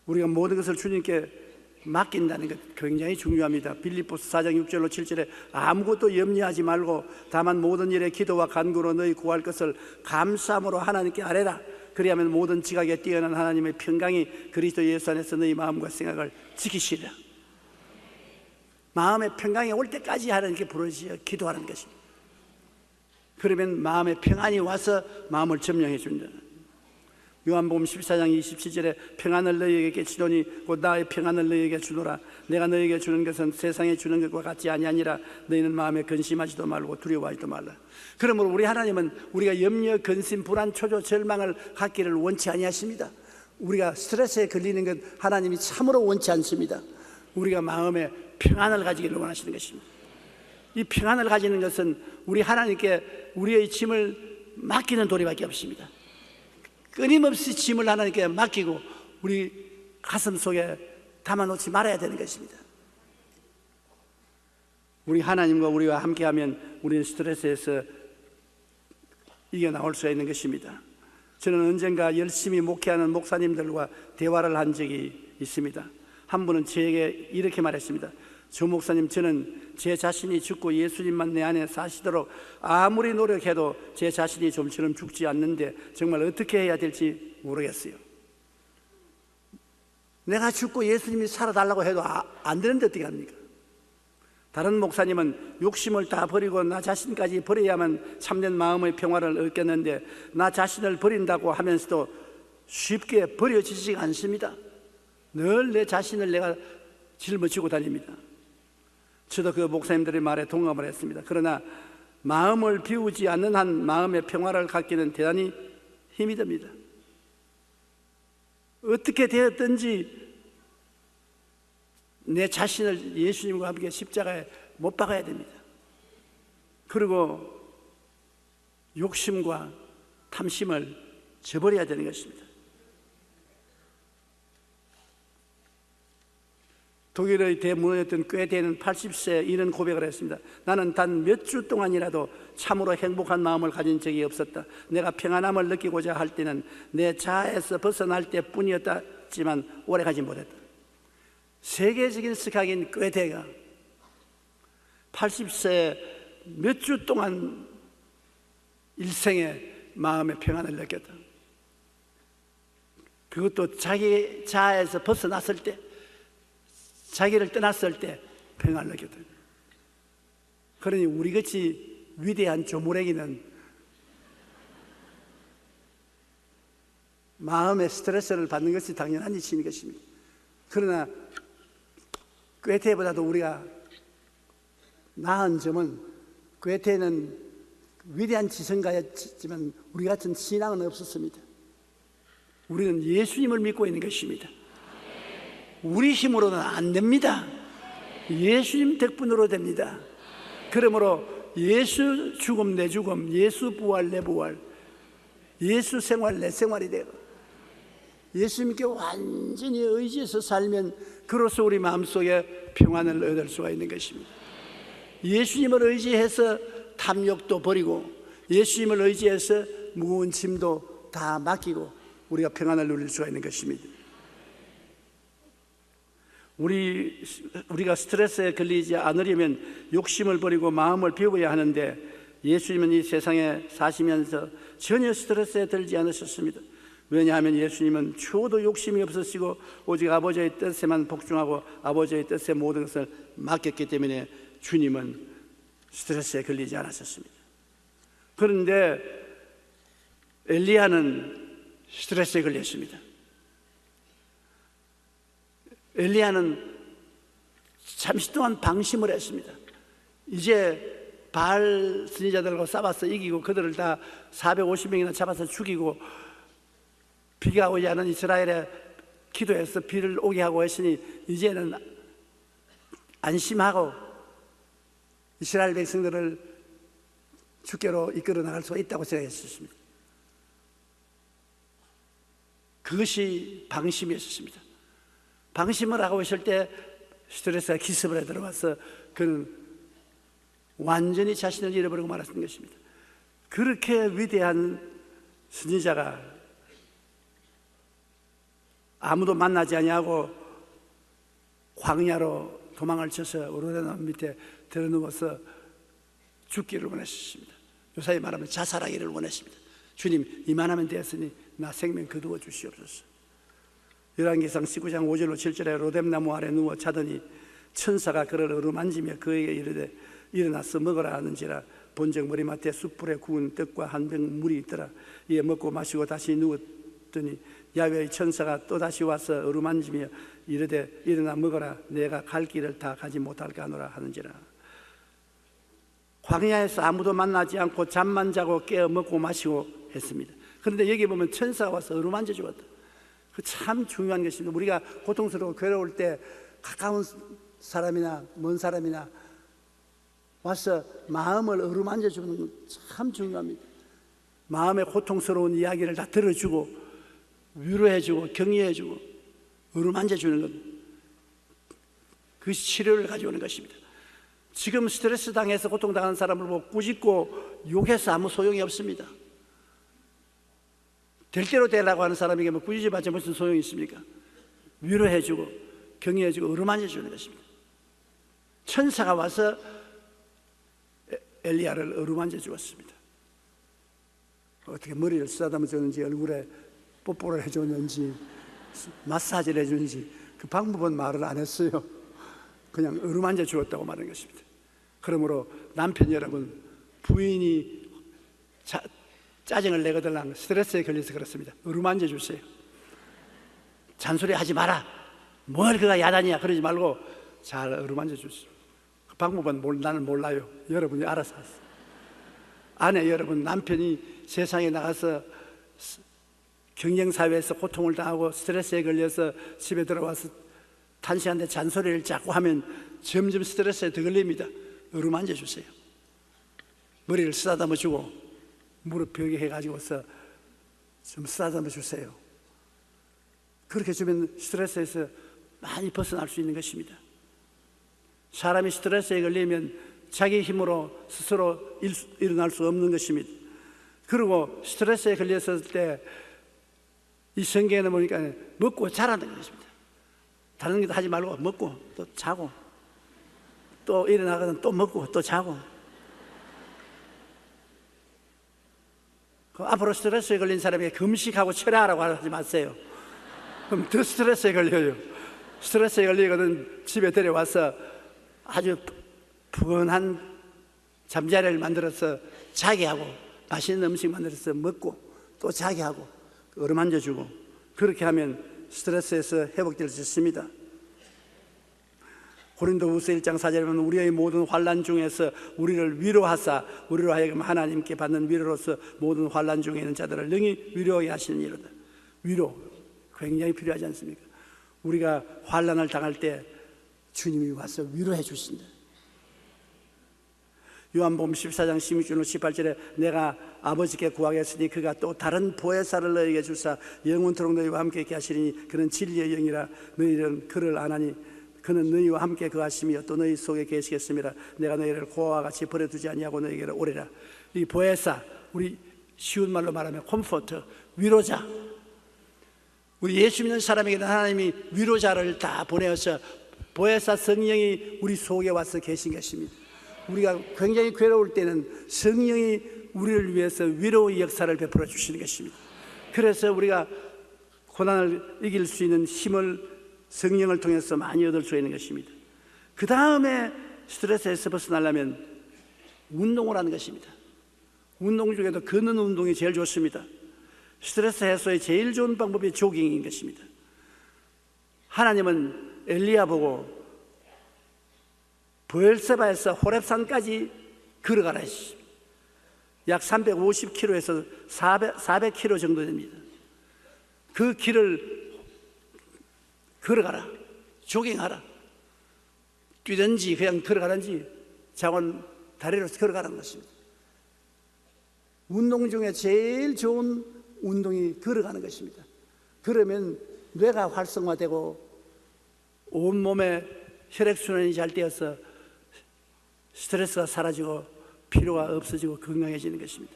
우리가 모든 것을 주님께 맡긴다는 것 굉장히 중요합니다. 빌립보서 4장 6절로 7절에 아무것도 염려하지 말고 다만 모든 일에 기도와 간구로 너희 구할 것을 감사함으로 하나님께 아뢰라. 그리하면 모든 지각에 뛰어난 하나님의 평강이 그리스도 예수 안에서 너희 마음과 생각을 지키시리라. 마음의 평강이 올 때까지 하나님께 부르짖어 기도하는 것입니다. 그러면 마음의 평안이 와서 마음을 점령해 준다. 요한복음 14장 27절에 평안을 너희에게 깨치노니 곧 나의 평안을 너희에게 주노라. 내가 너희에게 주는 것은 세상에 주는 것과 같지 아니하니라. 너희는 마음에 근심하지도 말고 두려워하지도 말라. 그러므로 우리 하나님은 우리가 염려, 근심, 불안, 초조, 절망을 갖기를 원치 아니하십니다. 우리가 스트레스에 걸리는 것 하나님이 참으로 원치 않습니다. 우리가 마음에 평안을 가지기를 원하시는 것입니다. 이 평안을 가지는 것은 우리 하나님께 우리의 짐을 맡기는 도리밖에 없습니다. 끊임없이 짐을 하나님께 맡기고 우리 가슴 속에 담아놓지 말아야 되는 것입니다. 우리 하나님과 우리와 함께하면 우리는 스트레스에서 이겨나올 수 있는 것입니다. 저는 언젠가 열심히 목회하는 목사님들과 대화를 한 적이 있습니다. 한 분은 저에게 이렇게 말했습니다. 조 목사님, 저는 제 자신이 죽고 예수님만 내 안에 사시도록 아무리 노력해도 제 자신이 좀처럼 죽지 않는데 정말 어떻게 해야 될지 모르겠어요. 내가 죽고 예수님이 살아달라고 해도 안 되는데 어떻게 합니까? 다른 목사님은 욕심을 다 버리고 나 자신까지 버려야만 참된 마음의 평화를 얻겠는데 나 자신을 버린다고 하면서도 쉽게 버려지지가 않습니다. 늘 내 자신을 내가 짊어지고 다닙니다. 저도 그 목사님들의 말에 동감을 했습니다. 그러나 마음을 비우지 않는 한 마음의 평화를 갖기는 대단히 힘이 듭니다. 어떻게 되었든지 내 자신을 예수님과 함께 십자가에 못 박아야 됩니다. 그리고 욕심과 탐심을 저버려야 되는 것입니다. 독일의 대문호였던 괴테는 80세 이런 고백을 했습니다. 나는 단 몇 주 동안이라도 참으로 행복한 마음을 가진 적이 없었다. 내가 평안함을 느끼고자 할 때는 내 자아에서 벗어날 때뿐이었지만 오래가지 못했다. 세계적인 스카긴 괴테가 80세 몇 주 동안 일생에 마음의 평안을 느꼈다. 그것도 자기 자아에서 벗어났을 때, 자기를 떠났을 때 평안을 느꼈다. 그러니 우리같이 위대한 조무래기는 마음의 스트레스를 받는 것이 당연한 이치인 것입니다. 그러나 괴테보다도 우리가 나은 점은, 괴테는 위대한 지성가였지만 우리 같은 신앙은 없었습니다. 우리는 예수님을 믿고 있는 것입니다. 우리 힘으로는 안 됩니다. 예수님 덕분으로 됩니다. 그러므로 예수 죽음 내 죽음, 예수 부활 내 부활, 예수 생활 내 생활이 되고 예수님께 완전히 의지해서 살면 그로써 우리 마음속에 평안을 얻을 수가 있는 것입니다. 예수님을 의지해서 탐욕도 버리고 예수님을 의지해서 무거운 짐도 다 맡기고 우리가 평안을 누릴 수가 있는 것입니다. 우리가 스트레스에 걸리지 않으려면 욕심을 버리고 마음을 비워야 하는데 예수님은 이 세상에 사시면서 전혀 스트레스에 들지 않으셨습니다. 왜냐하면 예수님은 추호도 욕심이 없으시고 오직 아버지의 뜻에만 복종하고 아버지의 뜻에 모든 것을 맡겼기 때문에 주님은 스트레스에 걸리지 않았었습니다. 그런데 엘리야는 스트레스에 걸렸습니다. 엘리야는 잠시 동안 방심을 했습니다. 이제 바알 선지자들과 싸워서 이기고 그들을 다 450명이나 잡아서 죽이고 비가 오지 않은 이스라엘에 기도해서 비를 오게 하고 했으니 이제는 안심하고 이스라엘 백성들을 주께로 이끌어 나갈 수가 있다고 생각했었습니다. 그것이 방심이었습니다. 방심을 하고 있을 때 스트레스가 기습을 들어와서 그는 완전히 자신을 잃어버리고 말았던 것입니다. 그렇게 위대한 선지자가 아무도 만나지 아니하고 광야로 도망을 쳐서 오르다나무 밑에 들어누워서 죽기를 원했습니다. 요사이 말하면 자살하기를 원했습니다. 주님, 이만하면 되었으니 나 생명 거두어 주시옵소서. 열왕기상 19장 5절로 7절에 로뎀나무 아래 누워 자더니 천사가 그를 어루만지며 그에게 이르되 일어나서 먹으라 하는지라. 본적 머리맡에 숯불에 구운 떡과 한 병 물이 있더라. 이에 먹고 마시고 다시 누웠더니 야훼의 천사가 또다시 와서 어루만지며 이르되 일어나 먹어라. 내가 갈 길을 다 가지 못할까 하노라 하는지라. 광야에서 아무도 만나지 않고 잠만 자고 깨어 먹고 마시고 했습니다. 그런데 여기 보면 천사가 와서 어루만져 주었다. 그 참 중요한 것입니다. 우리가 고통스러워 괴로울 때 가까운 사람이나 먼 사람이나 와서 마음을 어루만져 주는 건 참 중요합니다. 마음의 고통스러운 이야기를 다 들어주고 위로해주고 격려해주고 어루만져 주는 것, 그것이 치료를 가져오는 것입니다. 지금 스트레스 당해서 고통당하는 사람을 보고 꾸짖고 욕해서 아무 소용이 없습니다. 될 대로 되라고 하는 사람에게 뭐 꾸짖어봤자 무슨 소용이 있습니까? 위로해주고 격려해주고 어루만져 주는 것입니다. 천사가 와서 엘리야를 어루만져 주었습니다. 어떻게 머리를 쓰다듬어 줬는지, 얼굴에 뽀뽀를 해줬는지, 마사지를 해줬는지 그 방법은 말을 안 했어요. 그냥 어루만져 주었다고 말하는 것입니다. 그러므로 남편 여러분, 부인이 짜증을 내거들랑 스트레스에 걸려서 그렇습니다. 어루만져 주세요. 잔소리 하지 마라. 뭘 그가 야단이야 그러지 말고 잘 어루만져 주세요. 그 방법은 나는 몰라요. 여러분이 알아서 하세요. 아내 여러분, 남편이 세상에 나가서 경쟁사회에서 고통을 당하고 스트레스에 걸려서 집에 들어와서 탄식한테 잔소리를 자꾸 하면 점점 스트레스에 더 걸립니다. 어루만져 주세요. 머리를 쓰다듬어 주고 무릎 벽에 해가지고서 좀 쓰다듬어 주세요. 그렇게 주면 스트레스에서 많이 벗어날 수 있는 것입니다. 사람이 스트레스에 걸리면 자기 힘으로 스스로 일어날 수 없는 것입니다. 그리고 스트레스에 걸렸을 때 이 성경에는 보니까 먹고 자라는 것입니다. 다른 것도 하지 말고 먹고 또 자고 또 일어나거든 또 먹고 또 자고. 앞으로 스트레스에 걸린 사람에게 금식하고 철야하라고 하지 마세요. 그럼 더 스트레스에 걸려요. 스트레스에 걸리거든 집에 데려와서 아주 푸근한 잠자리를 만들어서 자게 하고 맛있는 음식 만들어서 먹고 또 자게 하고 어루만져 주고 그렇게 하면 스트레스에서 회복될 수 있습니다. 고린도후서 1장 4절에 보면 우리의 모든 환난 중에서 우리를 위로하사 우리로 하여금 하나님께 받는 위로로서 모든 환난 중에 있는 자들을 능히 위로하게 하시는 이로다. 위로 굉장히 필요하지 않습니까? 우리가 환난을 당할 때 주님이 와서 위로해 주신다. 요한복음 14장 16절 18절에 내가 아버지께 구하겠으니 그가 또 다른 보혜사를 너희에게 주사 영원토록 너희와 함께 있게 하시리니 그는 진리의 영이라 너희는 그를 아나니 그는 너희와 함께 거하시며 또 너희 속에 계시겠습니다. 내가 너희를 고아와 같이 버려두지 아니하고 너희에게로 오리라. 이 보혜사, 우리 쉬운 말로 말하면 컴포트, 위로자. 우리 예수 믿는 사람에게는 하나님이 위로자를 다 보내어서 보혜사 성령이 우리 속에 와서 계신 것입니다. 우리가 굉장히 괴로울 때는 성령이 우리를 위해서 위로의 역사를 베풀어 주시는 것입니다. 그래서 우리가 고난을 이길 수 있는 힘을 성령을 통해서 많이 얻을 수 있는 것입니다. 그 다음에 스트레스에서 벗어나려면 운동을 하는 것입니다. 운동 중에도 걷는 운동이 제일 좋습니다. 스트레스 해소의 제일 좋은 방법이 조깅인 것입니다. 하나님은 엘리야 보고 브엘세바에서 호렙산까지 걸어가라 했습니다. 약 350km에서 400km 정도 됩니다. 그 길을 걸어가라, 조깅하라, 뛰든지 그냥 걸어가든지 자원 다리로 걸어가라는 것입니다. 운동 중에 제일 좋은 운동이 걸어가는 것입니다. 그러면 뇌가 활성화되고 온몸에 혈액순환이 잘 되어서 스트레스가 사라지고 피로가 없어지고 건강해지는 것입니다.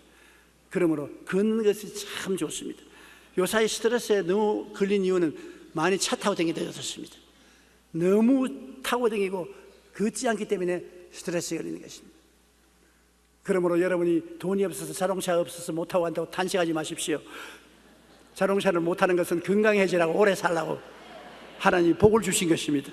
그러므로 걷는 것이 참 좋습니다. 요사이 스트레스에 너무 걸린 이유는 많이 차 타고 다니기 어졌습니다. 너무 타고 다니고 걷지 않기 때문에 스트레스에 걸리는 것입니다. 그러므로 여러분이 돈이 없어서 자동차 없어서 못 타고 간다고 탄식하지 마십시오. 자동차를 못 타는 것은 건강해지라고 오래 살라고 하나님이 복을 주신 것입니다.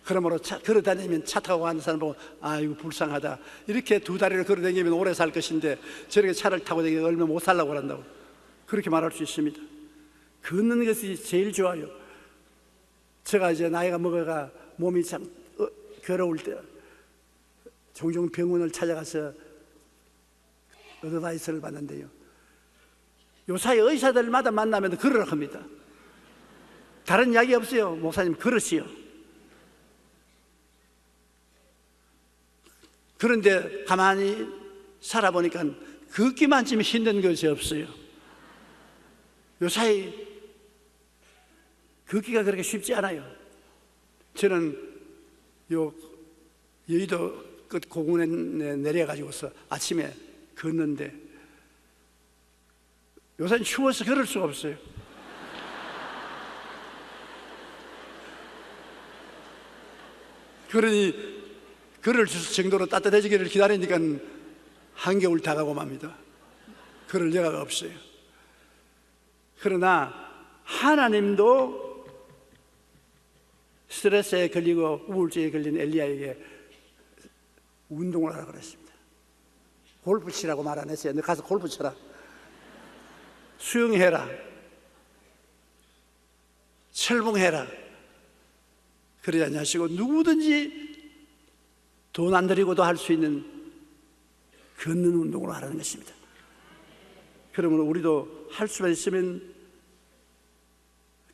그러므로 걸어 다니면 차 타고 가는 사람 보고 아이고 불쌍하다 이렇게 두 다리를 걸어 다니면 오래 살 것인데 저렇게 차를 타고 다니면 얼마 못 살라고 한다고 그렇게 말할 수 있습니다. 걷는 것이 제일 좋아요. 제가 이제 나이가 먹어가 몸이 참 괴로울 때 종종 병원을 찾아가서 어드바이스를 받는데요. 요사이 의사들마다 만나면 걸으라 합니다. 다른 이야기 없어요. 목사님 걸으시오. 그런데 가만히 살아보니까 걷기만 좀 힘든 것이 없어요. 요사이 걷기가 그렇게 쉽지 않아요. 저는 요 여의도 끝 고군에 내려가지고서 아침에 걷는데 요새는 추워서 걸을 수가 없어요. 그러니 걸을 정도로 따뜻해지기를 기다리니까 한겨울 다가고 맙니다. 걸을 여가가 없어요. 그러나 하나님도 스트레스에 걸리고 우울증에 걸린 엘리야에게 운동을 하라고 그랬습니다. 골프 치라고 말 안 했어요. 너 가서 골프 쳐라. 수영해라. 철봉해라. 그러지 않으시고 누구든지 돈 안 들이고도 할 수 있는 걷는 운동을 하라는 것입니다. 그러므로 우리도 할 수만 있으면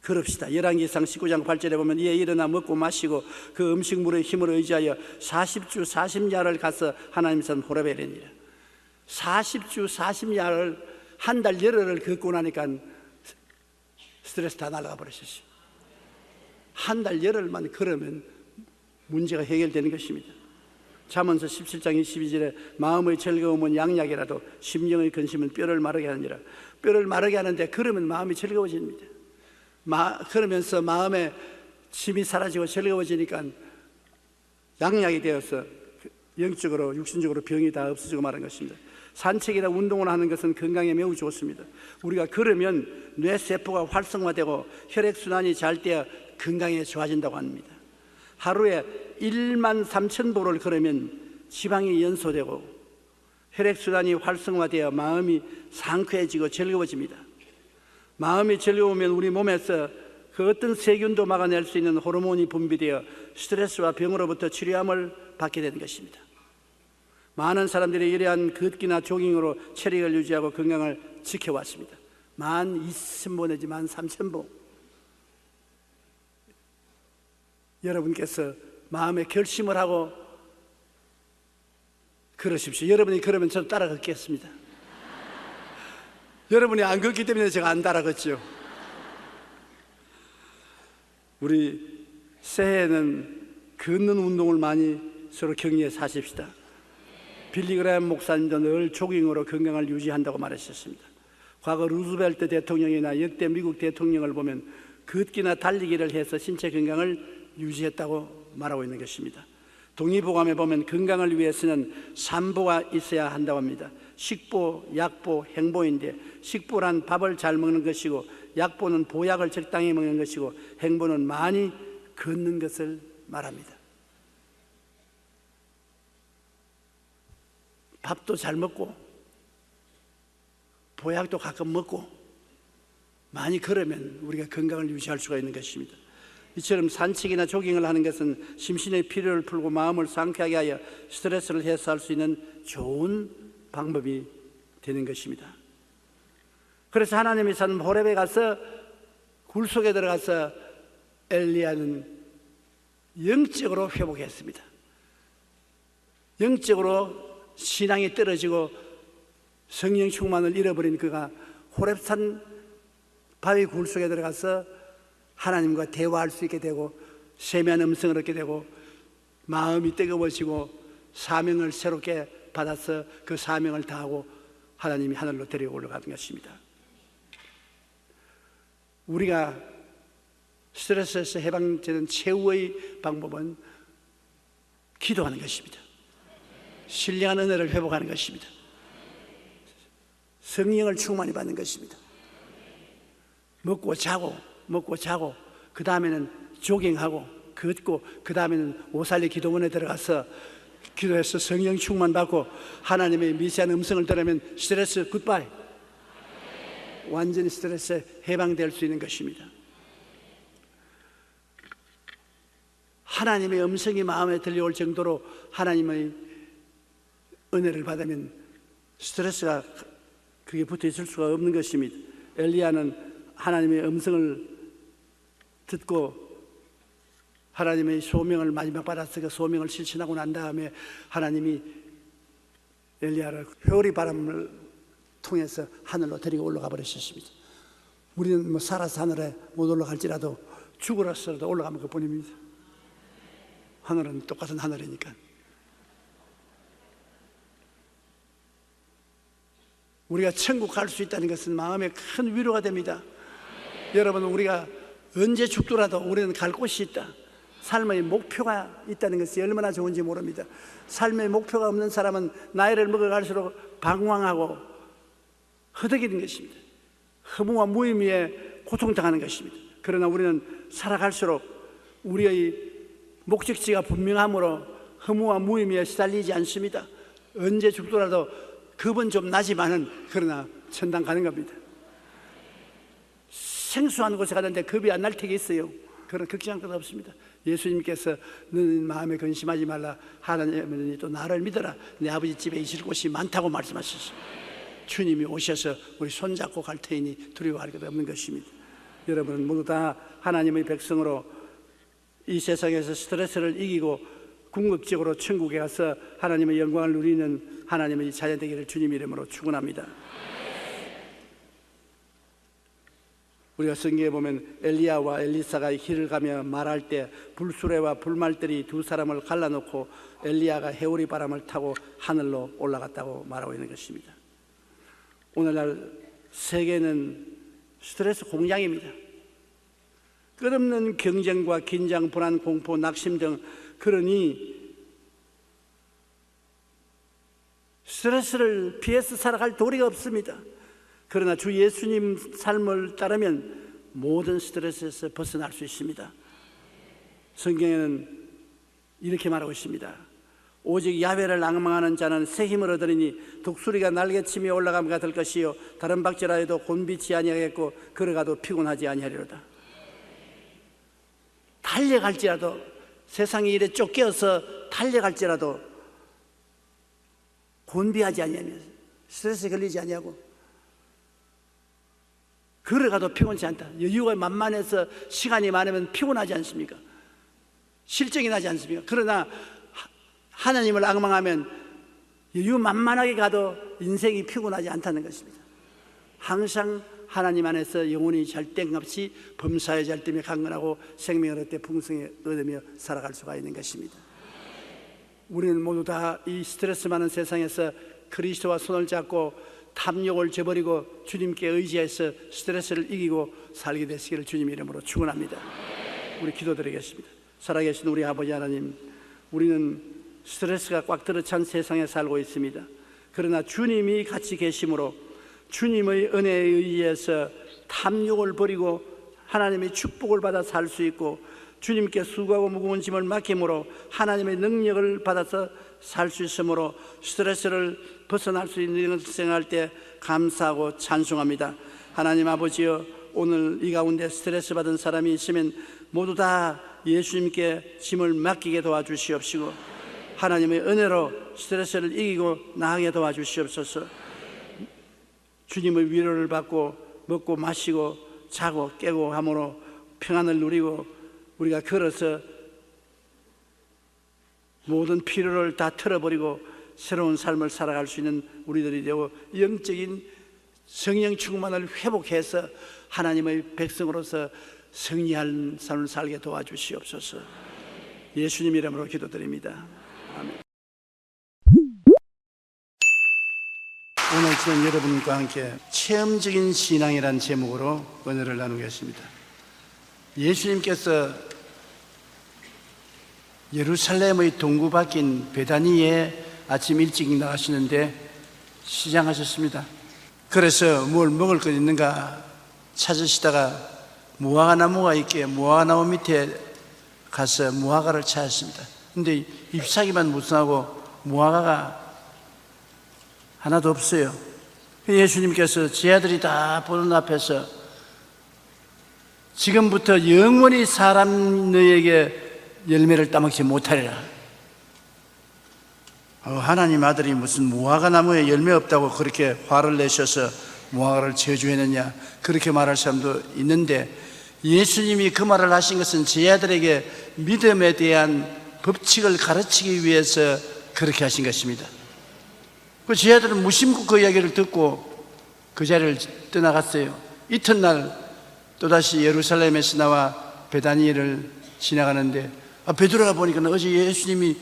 걸읍시다. 열왕기상 19장 8절에 보면 이에 일어나 먹고 마시고 그 음식물의 힘을 의지하여 40주 40야를 가서 하나님 산 호렙에 이르니라. 40주 40야를 한 달 열흘을 걷고 나니까 스트레스 다 날아가 버렸어요. 한 달 열흘만 걸으면 문제가 해결되는 것입니다. 잠언서 17장 22절에 마음의 즐거움은 양약이라도 심령의 근심은 뼈를 마르게 하느니라. 뼈를 마르게 하는데 걸으면 마음이 즐거워집니다. 걸으면서 마음의 짐이 사라지고 즐거워지니까 양약이 되어서 영적으로 육신적으로 병이 다 없어지고 마는 것입니다. 산책이나 운동을 하는 것은 건강에 매우 좋습니다. 우리가 걸으면 뇌세포가 활성화되고 혈액순환이 잘 되어 건강에 좋아진다고 합니다. 하루에 13,000보를 걸으면 지방이 연소되고 혈액순환이 활성화되어 마음이 상쾌해지고 즐거워집니다. 마음이 즐거우면 우리 몸에서 그 어떤 세균도 막아낼 수 있는 호르몬이 분비되어 스트레스와 병으로부터 치료함을 받게 되는 것입니다. 많은 사람들이 이러한 걷기나 조깅으로 체력을 유지하고 건강을 지켜왔습니다. 12,000보 내지 13,000보. 여러분께서 마음에 결심을 하고 걸으십시오. 여러분이 걸으면 저도 따라 걷겠습니다. 여러분이 안 걷기 때문에 제가 안 따라 걷죠. 우리 새해에는 걷는 운동을 많이 서로 격려해서 하십시다. 빌리그레햄 목사님도 늘 조깅으로 건강을 유지한다고 말하셨습니다. 과거 루즈벨트 대통령이나 역대 미국 대통령을 보면 걷기나 달리기를 해서 신체 건강을 유지했다고 말하고 있는 것입니다. 동의보감에 보면 건강을 위해서는 3보가 있어야 한다고 합니다. 식보, 약보, 행보인데 식보란 밥을 잘 먹는 것이고 약보는 보약을 적당히 먹는 것이고 행보는 많이 걷는 것을 말합니다. 밥도 잘 먹고 보약도 가끔 먹고 많이 걸으면 우리가 건강을 유지할 수가 있는 것입니다. 이처럼 산책이나 조깅을 하는 것은 심신의 피로를 풀고 마음을 상쾌하게 하여 스트레스를 해소할 수 있는 좋은 방법이 되는 것입니다. 그래서 하나님이 산 호렙에 가서 굴 속에 들어가서 엘리야는 영적으로 회복했습니다. 영적으로 신앙이 떨어지고 성령 충만을 잃어버린 그가 호렙산 바위 굴 속에 들어가서 하나님과 대화할 수 있게 되고 세미한 음성을 얻게 되고 마음이 뜨거워지고 사명을 새롭게 받아서 그 사명을 다하고 하나님이 하늘로 데리고 올라가는 것입니다. 우리가 스트레스에서 해방되는 최후의 방법은 기도하는 것입니다. 신령한 은혜를 회복하는 것입니다. 성령을 충만히 받는 것입니다. 먹고 자고 그 다음에는 조깅하고 걷고 그 다음에는 오살리 기도원에 들어가서 기도해서 성령 충만 받고 하나님의 미세한 음성을 들으면 스트레스 굿바이, 완전히 스트레스에 해방될 수 있는 것입니다. 하나님의 음성이 마음에 들려올 정도로 하나님의 은혜를 받으면 스트레스가 그게 붙어 있을 수가 없는 것입니다. 엘리야는 하나님의 음성을 듣고 하나님의 소명을 마지막 받아서 그 소명을 실천하고 난 다음에 하나님이 엘리야를 회오리 바람을 통해서 하늘로 데리고 올라가 버리셨습니다. 우리는 뭐 살아서 하늘에 못 올라갈지라도 죽으라서라도 올라가면 그뿐입니다. 하늘은 똑같은 하늘이니까. 우리가 천국 갈 수 있다는 것은 마음에 큰 위로가 됩니다. 여러분, 우리가 언제 죽더라도 우리는 갈 곳이 있다. 삶의 목표가 있다는 것이 얼마나 좋은지 모릅니다. 삶의 목표가 없는 사람은 나이를 먹어갈수록 방황하고 허덕이는 것입니다. 허무와 무의미에 고통당하는 것입니다. 그러나 우리는 살아갈수록 우리의 목적지가 분명함으로 허무와 무의미에 시달리지 않습니다. 언제 죽더라도 겁은 좀 나지만은 그러나 천당 가는 겁니다. 생수한 곳에 가는데 겁이 안 날 때가 있어요. 그런 걱정할 것 없습니다. 예수님께서 너는 마음에 근심하지 말라. 하나님은 또 나를 믿어라. 내 아버지 집에 있을 곳이 많다고 말씀하셨어요. 주님이 오셔서 우리 손잡고 갈 테이니 두려워할 것 없는 것입니다. 여러분 모두 다 하나님의 백성으로 이 세상에서 스트레스를 이기고 궁극적으로 천국에 가서 하나님의 영광을 누리는 하나님의 자녀 되기를 주님 이름으로 축원합니다. 우리가 성경에 보면 엘리야와 엘리사가 길을 가며 말할 때 불수레와 불말들이 두 사람을 갈라놓고 엘리야가 해오리 바람을 타고 하늘로 올라갔다고 말하고 있는 것입니다. 오늘날 세계는 스트레스 공장입니다. 끝없는 경쟁과 긴장, 불안, 공포, 낙심 등, 그러니 스트레스를 피해서 살아갈 도리가 없습니다. 그러나 주 예수님 삶을 따르면 모든 스트레스에서 벗어날 수 있습니다. 성경에는 이렇게 말하고 있습니다. 오직 야훼를 앙망하는 자는 새 힘을 얻으리니 독수리가 날개치며 올라감과 될 것이요 다른 박질라 해도 곤비치 아니하겠고 걸어가도 피곤하지 아니하리로다. 달려갈지라도, 세상의 일에 쫓겨서 달려갈지라도 곤비하지 아니하며 스트레스에 걸리지 아니하고 걸어가도 피곤치 않다. 여유가 만만해서 시간이 많으면 피곤하지 않습니까? 실정이 나지 않습니까? 그러나 하나님을 앙망하면 여유 만만하게 가도 인생이 피곤하지 않다는 것입니다. 항상 하나님 안에서 영혼이 잘땡없이 범사에 잘되며 강건하고 생명을 얻되 풍성히 얻으며 살아갈 수가 있는 것입니다. 우리는 모두 다 이 스트레스 많은 세상에서 그리스도와 손을 잡고 탐욕을 저버리고 주님께 의지해서 스트레스를 이기고 살게 되시기를 주님 이름으로 축원합니다. 우리 기도드리겠습니다. 살아계신 우리 아버지 하나님, 우리는 스트레스가 꽉 들어찬 세상에 살고 있습니다. 그러나 주님이 같이 계심으로 주님의 은혜에 의해서 탐욕을 버리고 하나님의 축복을 받아 살 수 있고 주님께 수고하고 무거운 짐을 맡김으로 하나님의 능력을 받아서 살 수 있으므로 스트레스를 벗어날 수 있는 생활할 때 감사하고 찬송합니다. 하나님 아버지여, 오늘 이 가운데 스트레스 받은 사람이 있으면 모두 다 예수님께 짐을 맡기게 도와주시옵시고 하나님의 은혜로 스트레스를 이기고 나아가게 도와주시옵소서. 주님의 위로를 받고 먹고 마시고 자고 깨고 함으로 평안을 누리고 우리가 걸어서 모든 필요를 다 털어버리고 새로운 삶을 살아갈 수 있는 우리들이 되고 영적인 성령 충만을 회복해서 하나님의 백성으로서 승리할 삶을 살게 도와주시옵소서. 예수님 이름으로 기도드립니다. 아멘. 오늘 저는 여러분과 함께 체험적인 신앙이라는 제목으로 은혜를 나누겠습니다. 예수님께서 예루살렘의 동구 밖인 베다니에 아침 일찍 나가시는데 시장하셨습니다. 그래서 뭘 먹을 것 있는가 찾으시다가 무화과 나무가 있기에 무화과 나무 밑에 가서 무화과를 찾았습니다. 근데 잎사귀만 무성하고 무화과가 하나도 없어요. 예수님께서 제 아들이 다 보는 앞에서 지금부터 영원히 사람 너희에게 열매를 따먹지 못하리라. 하나님 아들이 무슨 무화과 나무에 열매 없다고 그렇게 화를 내셔서 무화과를 저주했느냐, 그렇게 말할 사람도 있는데 예수님이 그 말을 하신 것은 제 아들에게 믿음에 대한 법칙을 가르치기 위해서 그렇게 하신 것입니다. 제 아들은 무심코 그 이야기를 듣고 그 자리를 떠나갔어요. 이튿날 또다시 예루살렘에서 나와 베다니를 지나가는데 베드로가 보니까 어제 예수님이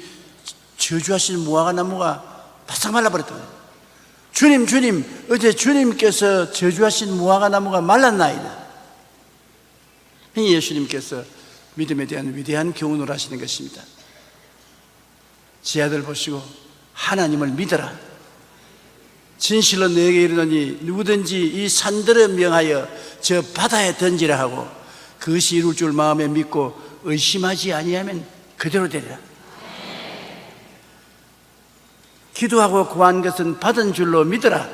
저주하신 무화과 나무가 바싹 말라버렸더라고요. 주님, 어제 주님께서 저주하신 무화과 나무가 말랐나이다. 예수님께서 믿음에 대한 위대한 교훈을 하시는 것입니다. 제 아들 보시고 하나님을 믿어라. 진실로 너에게 이르노니 누구든지 이 산들을 명하여 저 바다에 던지라 하고 그것이 이룰 줄 마음에 믿고 의심하지 아니하면 그대로 되리라. 기도하고 구한 것은 받은 줄로 믿어라.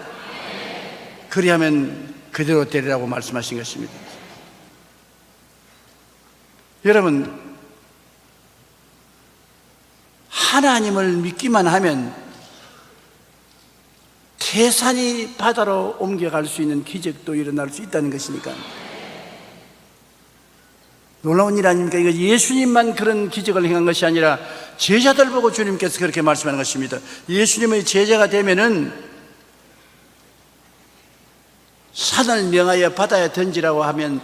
그리하면 그대로 되리라고 말씀하신 것입니다. 여러분, 하나님을 믿기만 하면 태산이 바다로 옮겨갈 수 있는 기적도 일어날 수 있다는 것이니까 놀라운 일 아닙니까? 이거 예수님만 그런 기적을 행한 것이 아니라 제자들 보고 주님께서 그렇게 말씀하는 것입니다. 예수님의 제자가 되면은 산을 명하여 바다에 던지라고 하면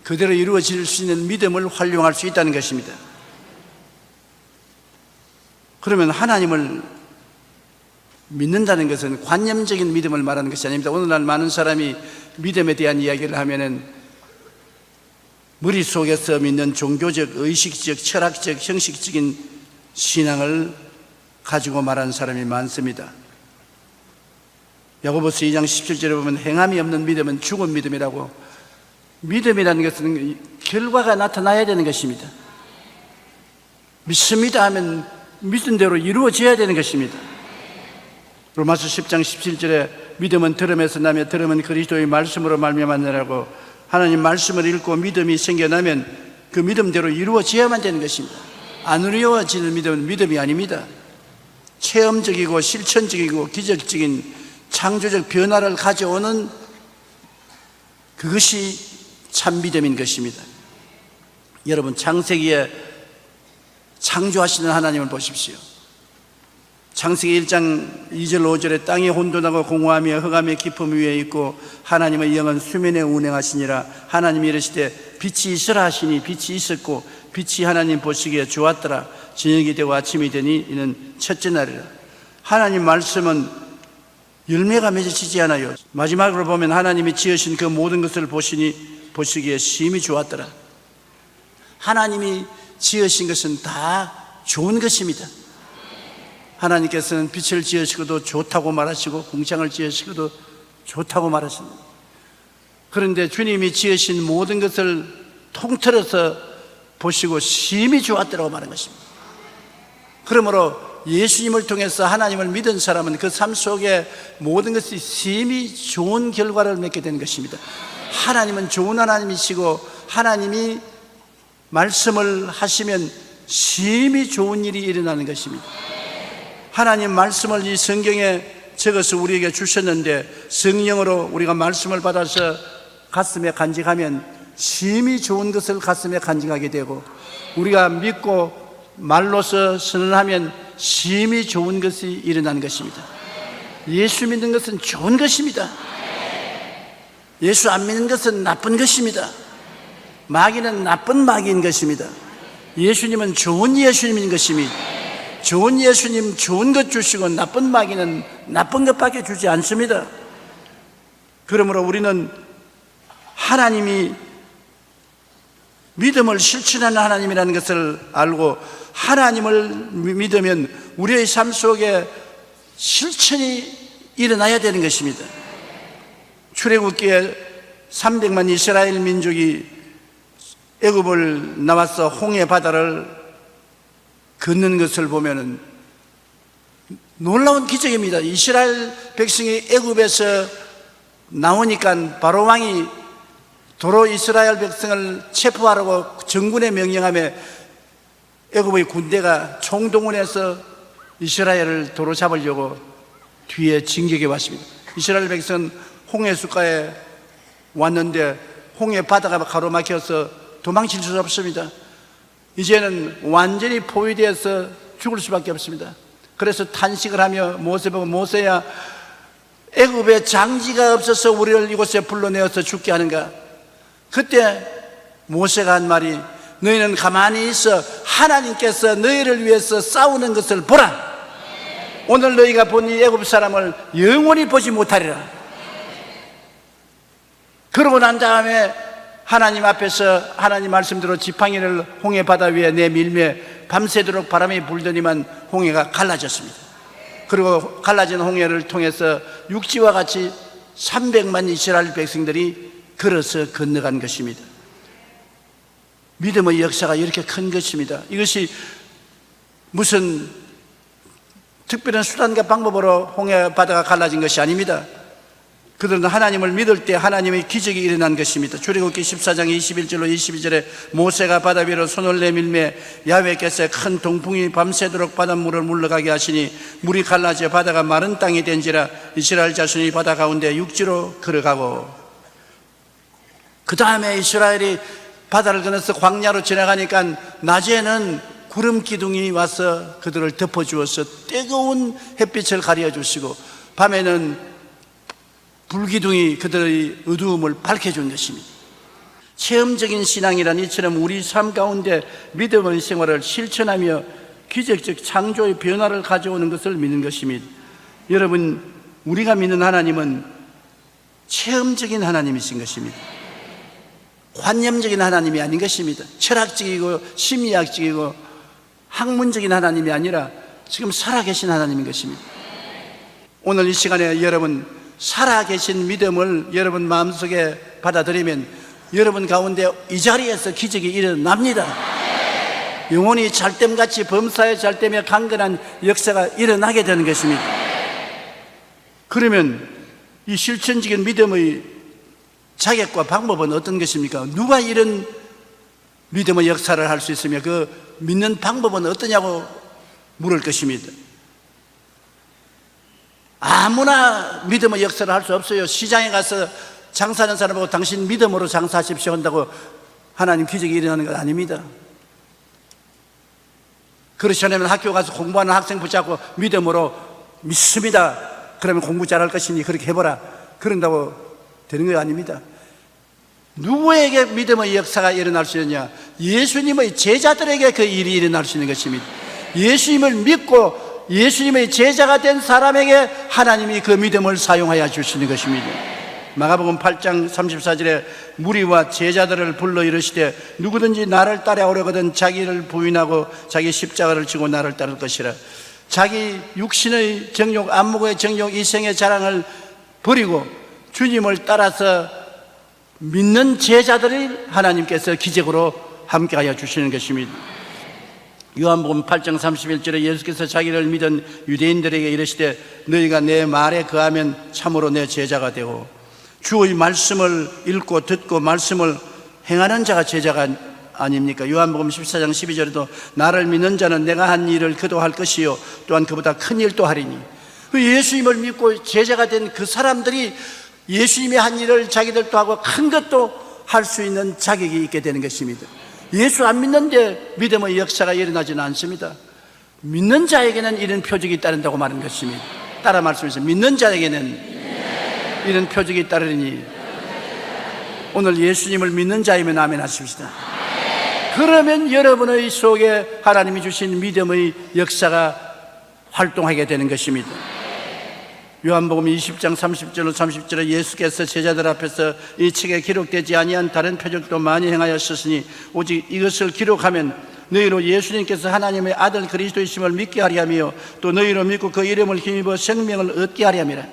그대로 이루어질 수 있는 믿음을 활용할 수 있다는 것입니다. 그러면 하나님을 믿는다는 것은 관념적인 믿음을 말하는 것이 아닙니다. 오늘날 많은 사람이 믿음에 대한 이야기를 하면은 머릿속에서 믿는 종교적, 의식적, 철학적, 형식적인 신앙을 가지고 말하는 사람이 많습니다. 야고보서 2장 17절에 보면 행함이 없는 믿음은 죽은 믿음이라고, 믿음이라는 것은 결과가 나타나야 되는 것입니다. 믿습니다 하면 믿은 대로 이루어져야 되는 것입니다. 로마서 10장 17절에 믿음은 들음에서 나며 들음은 그리스도의 말씀으로 말미암았느라고, 하나님 말씀을 읽고 믿음이 생겨나면 그 믿음대로 이루어져야만 되는 것입니다. 안 이루어지는 믿음은 믿음이 아닙니다. 체험적이고 실천적이고 기적적인 창조적 변화를 가져오는 그것이 참 믿음인 것입니다. 여러분, 창세기에 창조하시는 하나님을 보십시오. 창세기 1장 2절 5절에 땅이 혼돈하고 공허하며 흑암의 깊음 위에 있고 하나님의 영은 수면에 운행하시니라. 하나님이 이르시되 빛이 있으라 하시니 빛이 있었고 빛이 하나님 보시기에 좋았더라. 저녁이 되고 아침이 되니 이는 첫째 날이라. 하나님 말씀은 열매가 맺어지지 않아요. 마지막으로 보면 하나님이 지으신 그 모든 것을 보시기에 심히 좋았더라. 하나님이 지으신 것은 다 좋은 것입니다. 하나님께서는 빛을 지으시고도 좋다고 말하시고 궁창을 지으시고도 좋다고 말하십니다. 그런데 주님이 지으신 모든 것을 통틀어서 보시고 심히 좋았더라고 말한 것입니다. 그러므로 예수님을 통해서 하나님을 믿은 사람은 그 삶 속에 모든 것이 심히 좋은 결과를 맺게 되는 것입니다. 하나님은 좋은 하나님이시고 하나님이 말씀을 하시면 심히 좋은 일이 일어나는 것입니다. 하나님 말씀을 이 성경에 적어서 우리에게 주셨는데 성령으로 우리가 말씀을 받아서 가슴에 간직하면 심히 좋은 것을 가슴에 간직하게 되고, 우리가 믿고 말로서 선언하면 심히 좋은 것이 일어나는 것입니다. 예수 믿는 것은 좋은 것입니다. 예수 안 믿는 것은 나쁜 것입니다. 마귀는 나쁜 마귀인 것입니다. 예수님은 좋은 예수님인 것입니다. 좋은 예수님 좋은 것 주시고 나쁜 마귀는 나쁜 것밖에 주지 않습니다. 그러므로 우리는 하나님이 믿음을 실천하는 하나님이라는 것을 알고 하나님을 믿으면 우리의 삶 속에 실천이 일어나야 되는 것입니다. 출애굽기에 300만 이스라엘 민족이 애굽을 나와서 홍해 바다를 걷는 것을 보면은 놀라운 기적입니다. 이스라엘 백성이 애굽에서 나오니까 바로 왕이 도로 이스라엘 백성을 체포하라고 정군에 명령하며 애굽의 군대가 총동원해서 이스라엘을 도로 잡으려고 뒤에 진격해 왔습니다. 이스라엘 백성은 홍해 숫가에 왔는데 홍해 바다가 가로막혀서 도망칠 수 없습니다. 이제는 완전히 포위되어서 죽을 수밖에 없습니다. 그래서 탄식을 하며 모세 보고, 모세야, 애굽에 장지가 없어서 우리를 이곳에 불러내어서 죽게 하는가? 그때 모세가 한 말이, 너희는 가만히 있어 하나님께서 너희를 위해서 싸우는 것을 보라. 오늘 너희가 본 이 애굽 사람을 영원히 보지 못하리라. 그러고 난 다음에 하나님 앞에서 하나님 말씀대로 지팡이를 홍해 바다 위에 내밀매 밤새도록 바람이 불더니만 홍해가 갈라졌습니다. 그리고 갈라진 홍해를 통해서 육지와 같이 300만 이스라엘 백성들이 걸어서 건너간 것입니다. 믿음의 역사가 이렇게 큰 것입니다. 이것이 무슨 특별한 수단과 방법으로 홍해 바다가 갈라진 것이 아닙니다. 그들은 하나님을 믿을 때 하나님의 기적이 일어난 것입니다. 출애굽기 14장 21절로 22절에 모세가 바다 위로 손을 내밀매 야훼께서 큰 동풍이 밤새도록 바닷물을 물러가게 하시니 물이 갈라져 바다가 마른 땅이 된지라. 이스라엘 자손이 바다 가운데 육지로 걸어가고, 그 다음에 이스라엘이 바다를 건너서 광야로 지나가니까 낮에는 구름 기둥이 와서 그들을 덮어주어서 뜨거운 햇빛을 가려주시고, 밤에는 불기둥이 그들의 어두움을 밝혀준 것입니다. 체험적인 신앙이란 이처럼 우리 삶 가운데 믿음의 생활을 실천하며 기적적 창조의 변화를 가져오는 것을 믿는 것입니다. 여러분, 우리가 믿는 하나님은 체험적인 하나님이신 것입니다. 관념적인 하나님이 아닌 것입니다. 철학적이고 심리학적이고 학문적인 하나님이 아니라 지금 살아계신 하나님인 것입니다. 오늘 이 시간에 여러분 살아계신 믿음을 여러분 마음속에 받아들이면 여러분 가운데 이 자리에서 기적이 일어납니다. 영혼이 잘됨같이 범사에 잘되며 강건한 역사가 일어나게 되는 것입니다. 그러면 이 실천적인 믿음의 자격과 방법은 어떤 것입니까? 누가 이런 믿음의 역사를 할 수 있으며 그 믿는 방법은 어떠냐고 물을 것입니다. 아무나 믿음의 역사를 할 수 없어요. 시장에 가서 장사하는 사람하고 당신 믿음으로 장사하십시오 한다고 하나님 기적이 일어나는 건 아닙니다. 그렇지 않으면 학교 가서 공부하는 학생 붙잡고 믿음으로 믿습니다. 그러면 공부 잘할 것이니 그렇게 해보라. 그런다고 되는 거 아닙니다. 누구에게 믿음의 역사가 일어날 수 있느냐? 예수님의 제자들에게 그 일이 일어날 수 있는 것입니다. 예수님을 믿고 예수님의 제자가 된 사람에게 하나님이 그 믿음을 사용하여 주시는 것입니다. 마가복음 8장 34절에 무리와 제자들을 불러 이르시되 누구든지 나를 따라오려거든 자기를 부인하고 자기 십자가를 지고 나를 따를 것이라. 자기 육신의 정욕, 안목의 정욕, 이생의 자랑을 버리고 주님을 따라서 믿는 제자들을 하나님께서 기적으로 함께하여 주시는 것입니다. 요한복음 8장 31절에 예수께서 자기를 믿은 유대인들에게 이르시되 너희가 내 말에 거하면 참으로 내 제자가 되고 주의 말씀을 읽고 듣고 말씀을 행하는 자가 제자가 아닙니까? 요한복음 14장 12절에도 나를 믿는 자는 내가 한 일을 그도 할 것이요 또한 그보다 큰 일도 하리니. 예수님을 믿고 제자가 된 그 사람들이 예수님이 한 일을 자기들도 하고 큰 것도 할 수 있는 자격이 있게 되는 것입니다. 예수 안 믿는데 믿음의 역사가 일어나지는 않습니다. 믿는 자에게는 이런 표적이 따른다고 말하는 것입니다. 따라 말씀하세요. 믿는 자에게는 이런 표적이 따르니. 오늘 예수님을 믿는 자이면 아멘 하십시다. 그러면 여러분의 속에 하나님이 주신 믿음의 역사가 활동하게 되는 것입니다. 요한복음 20장 30절에 예수께서 제자들 앞에서 이 책에 기록되지 아니한 다른 표적도 많이 행하였으니 오직 이것을 기록하면 너희로 예수님께서 하나님의 아들 그리스도이심을 믿게 하리 하며 또 너희로 믿고 그 이름을 힘입어 생명을 얻게 하리 함이라.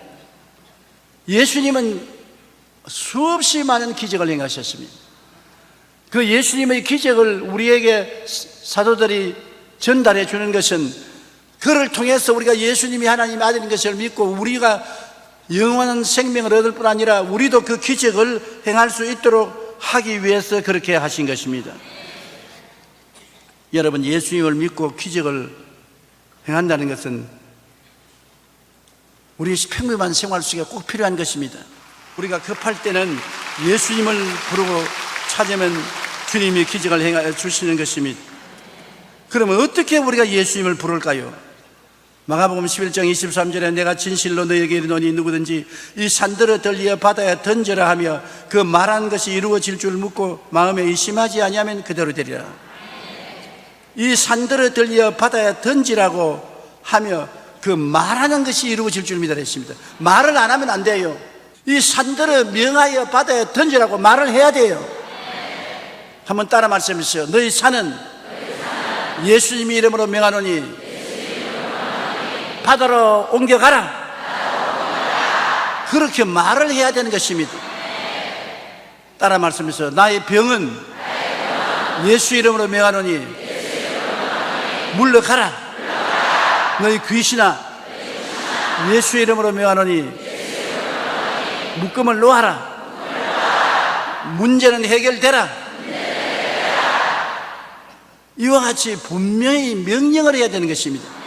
예수님은 수없이 많은 기적을 행하셨습니다. 그 예수님의 기적을 우리에게 사도들이 전달해 주는 것은 그를 통해서 우리가 예수님이 하나님의 아들인 것을 믿고 우리가 영원한 생명을 얻을 뿐 아니라 우리도 그 기적을 행할 수 있도록 하기 위해서 그렇게 하신 것입니다. 여러분, 예수님을 믿고 기적을 행한다는 것은 우리 평범한 생활 속에 꼭 필요한 것입니다. 우리가 급할 때는 예수님을 부르고 찾으면 주님이 기적을 행해 주시는 것입니다. 그러면 어떻게 우리가 예수님을 부를까요? 마가복음 11장 23절에 내가 진실로 너희에게 이르노니 누구든지 이 산들을 들리어 바다에 던져라 하며 그 말한 것이 이루어질 줄 묻고 마음에 의심하지 아니하면 그대로 되리라. 이 산들을 들리어 바다에 던지라고 하며 그 말하는 것이 이루어질 줄 믿으랬습니다. 말을 안 하면 안 돼요. 이 산들을 명하여 바다에 던지라고 말을 해야 돼요. 한번 따라 말씀해주세요. 너희 산은 예수님의 이름으로 명하노니 바다로 옮겨가라. 그렇게 말을 해야 되는 것입니다. 따라 말씀해서 나의 병은 예수 이름으로 명하노니 물러가라. 너희 귀신아 예수 이름으로 명하노니 묶음을 놓아라. 문제는 해결되라. 이와 같이 분명히 명령을 해야 되는 것입니다.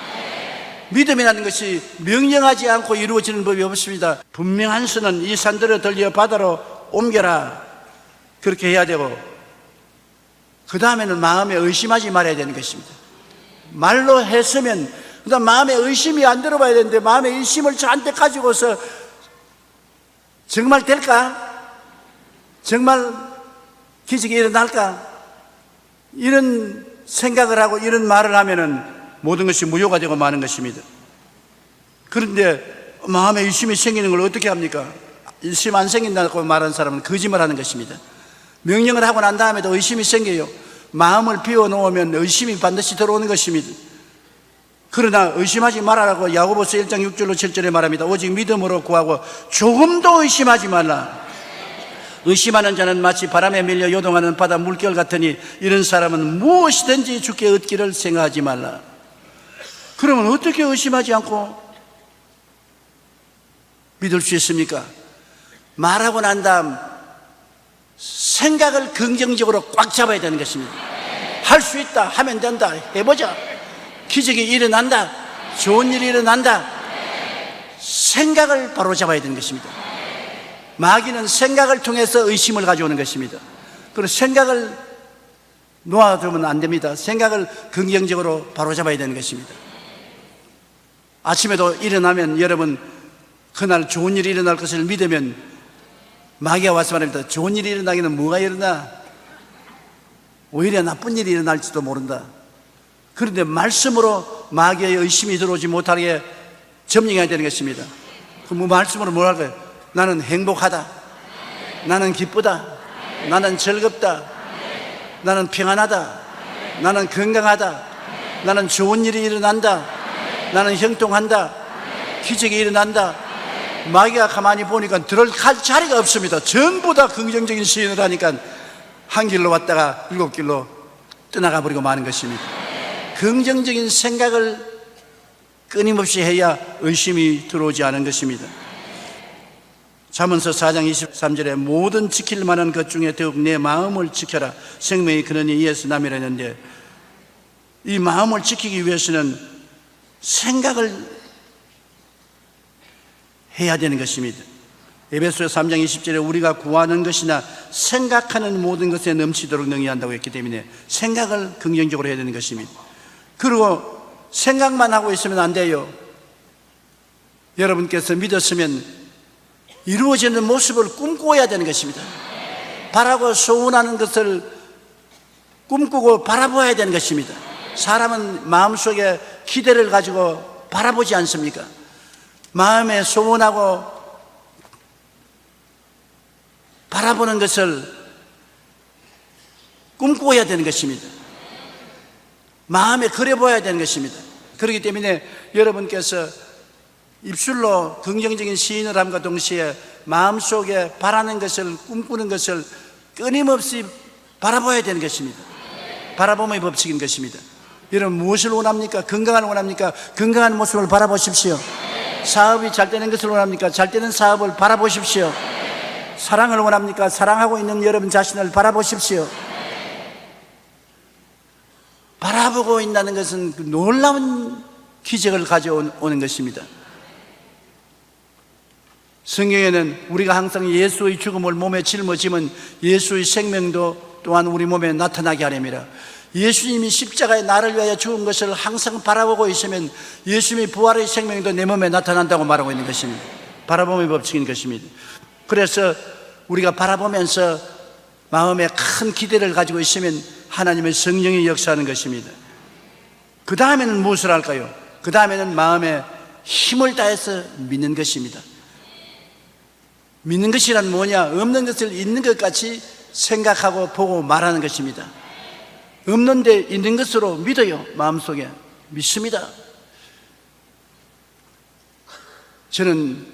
믿음이라는 것이 명령하지 않고 이루어지는 법이 없습니다. 분명한 수는 이 산들을 들려 바다로 옮겨라. 그렇게 해야 되고 그 다음에는 마음에 의심하지 말아야 되는 것입니다. 말로 했으면 그다음 마음에 의심이 안 들어봐야 되는데 마음에 의심을 잔뜩 가지고서 정말 될까? 정말 기적이 일어날까? 이런 생각을 하고 이런 말을 하면은 모든 것이 무효가 되고 마는 것입니다. 그런데 마음에 의심이 생기는 걸 어떻게 합니까? 의심 안 생긴다고 말하는 사람은 거짓말하는 것입니다. 명령을 하고 난 다음에도 의심이 생겨요. 마음을 비워놓으면 의심이 반드시 들어오는 것입니다. 그러나 의심하지 말아라고 야고보서 1장 6절로 7절에 말합니다. 오직 믿음으로 구하고 조금도 의심하지 말라. 의심하는 자는 마치 바람에 밀려 요동하는 바다 물결 같으니 이런 사람은 무엇이든지 주께 얻기를 생각하지 말라. 그러면 어떻게 의심하지 않고 믿을 수 있습니까? 말하고 난 다음 생각을 긍정적으로 꽉 잡아야 되는 것입니다. 할 수 있다, 하면 된다, 해보자, 기적이 일어난다, 좋은 일이 일어난다. 생각을 바로 잡아야 되는 것입니다. 마귀는 생각을 통해서 의심을 가져오는 것입니다. 그리고 생각을 놓아두면 안 됩니다. 생각을 긍정적으로 바로 잡아야 되는 것입니다. 아침에도 일어나면 여러분 그날 좋은 일이 일어날 것을 믿으면 마귀가 와서 말합니다. 좋은 일이 일어나기는 뭐가 일어나? 오히려 나쁜 일이 일어날지도 모른다. 그런데 말씀으로 마귀의 의심이 들어오지 못하게 점령해야 되는 것입니다. 그럼 말씀으로 뭘 할까요? 나는 행복하다, 나는 기쁘다, 나는 즐겁다, 나는 평안하다, 나는 건강하다, 나는 좋은 일이 일어난다, 나는 형통한다, 기적이 일어난다. 마귀가 가만히 보니까 들어갈 자리가 없습니다. 전부 다 긍정적인 시인을 하니까 한 길로 왔다가 7길로 떠나가 버리고 마는 것입니다. 긍정적인 생각을 끊임없이 해야 의심이 들어오지 않은 것입니다. 잠언서 4장 23절에 모든 지킬 만한 것 중에 더욱 내 마음을 지켜라. 생명이 그러니 이에서 남이라 했는데, 이 마음을 지키기 위해서는 생각을 해야 되는 것입니다. 에베소서 3장 20절에 우리가 구하는 것이나 생각하는 모든 것에 넘치도록 능히 한다고 했기 때문에 생각을 긍정적으로 해야 되는 것입니다. 그리고 생각만 하고 있으면 안 돼요. 여러분께서 믿었으면 이루어지는 모습을 꿈꿔야 되는 것입니다. 바라고 소원하는 것을 꿈꾸고 바라봐야 되는 것입니다. 사람은 마음속에 기대를 가지고 바라보지 않습니까? 마음에 소원하고 바라보는 것을 꿈꿔야 되는 것입니다. 마음에 그려봐야 되는 것입니다. 그렇기 때문에 여러분께서 입술로 긍정적인 시인을 함과 동시에 마음속에 바라는 것을, 꿈꾸는 것을 끊임없이 바라봐야 되는 것입니다. 바라봄의 법칙인 것입니다. 여러분 무엇을 원합니까? 건강을 원합니까? 건강한 모습을 바라보십시오. 사업이 잘 되는 것을 원합니까? 잘 되는 사업을 바라보십시오. 사랑을 원합니까? 사랑하고 있는 여러분 자신을 바라보십시오. 바라보고 있다는 것은 놀라운 기적을 가져오는 것입니다. 성경에는 우리가 항상 예수의 죽음을 몸에 짊어지면 예수의 생명도 또한 우리 몸에 나타나게 하렵니다. 예수님이 십자가에 나를 위하여 죽은 것을 항상 바라보고 있으면 예수님의 부활의 생명도 내 몸에 나타난다고 말하고 있는 것입니다. 바라봄의 법칙인 것입니다. 그래서 우리가 바라보면서 마음에 큰 기대를 가지고 있으면 하나님의 성령이 역사하는 것입니다. 그 다음에는 무엇을 할까요? 그 다음에는 마음에 힘을 다해서 믿는 것입니다. 믿는 것이란 뭐냐? 없는 것을 있는 것 같이 생각하고 보고 말하는 것입니다. 없는데 있는 것으로 믿어요. 마음속에 믿습니다. 저는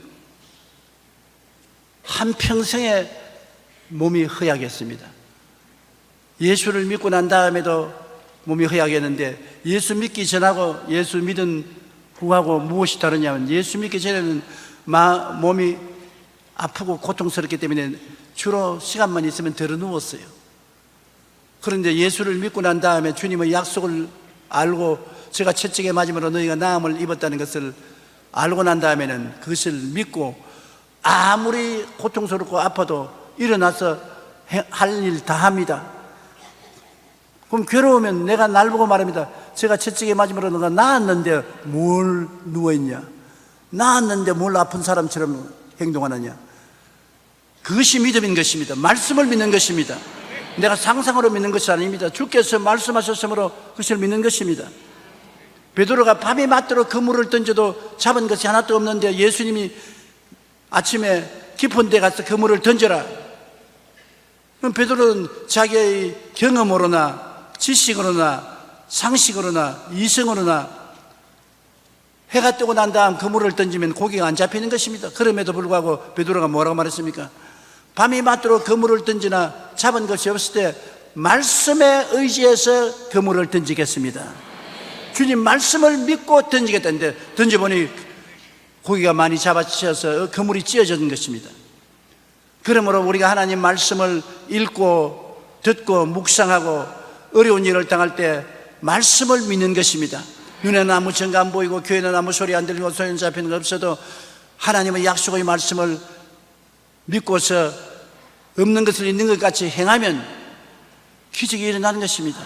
한평생에 몸이 허약했습니다. 예수를 믿고 난 다음에도 몸이 허약했는데 예수 믿기 전하고 예수 믿은 후하고 무엇이 다르냐면, 예수 믿기 전에는 몸이 아프고 고통스럽기 때문에 주로 시간만 있으면 들어 누웠어요. 그런데 예수를 믿고 난 다음에 주님의 약속을 알고 제가 채찍에 맞음으로 너희가 나음을 입었다는 것을 알고 난 다음에는 그것을 믿고 아무리 고통스럽고 아파도 일어나서 할 일 다 합니다. 그럼 괴로우면 내가 날 보고 말합니다. 제가 채찍에 맞음으로 너가 나았는데 뭘 누워있냐? 나았는데 뭘 아픈 사람처럼 행동하느냐? 그것이 믿음인 것입니다. 말씀을 믿는 것입니다. 내가 상상으로 믿는 것이 아닙니다. 주께서 말씀하셨으므로 그것을 믿는 것입니다. 베드로가 밤이 맞도록 그물을 던져도 잡은 것이 하나도 없는데 예수님이 아침에 깊은 데 가서 그물을 던져라. 그럼 베드로는 자기의 경험으로나 지식으로나 상식으로나 이성으로나 해가 뜨고 난 다음 그물을 던지면 고기가 안 잡히는 것입니다. 그럼에도 불구하고 베드로가 뭐라고 말했습니까? 밤이 맞도록 그물을 던지나 잡은 것이 없을 때 말씀에 의지해서 그물을 던지겠습니다. 주님 말씀을 믿고 던지겠다는데 던져보니 고기가 많이 잡아치셔서 그물이 찢어진 것입니다. 그러므로 우리가 하나님 말씀을 읽고 듣고 묵상하고 어려운 일을 당할 때 말씀을 믿는 것입니다. 눈에는 아무 증거 안 보이고 귀에는 아무 소리 안 들리고 소용 잡히는 거 없어도 하나님의 약속의 말씀을 믿고서 없는 것을 있는 것 같이 행하면 기적이 일어나는 것입니다.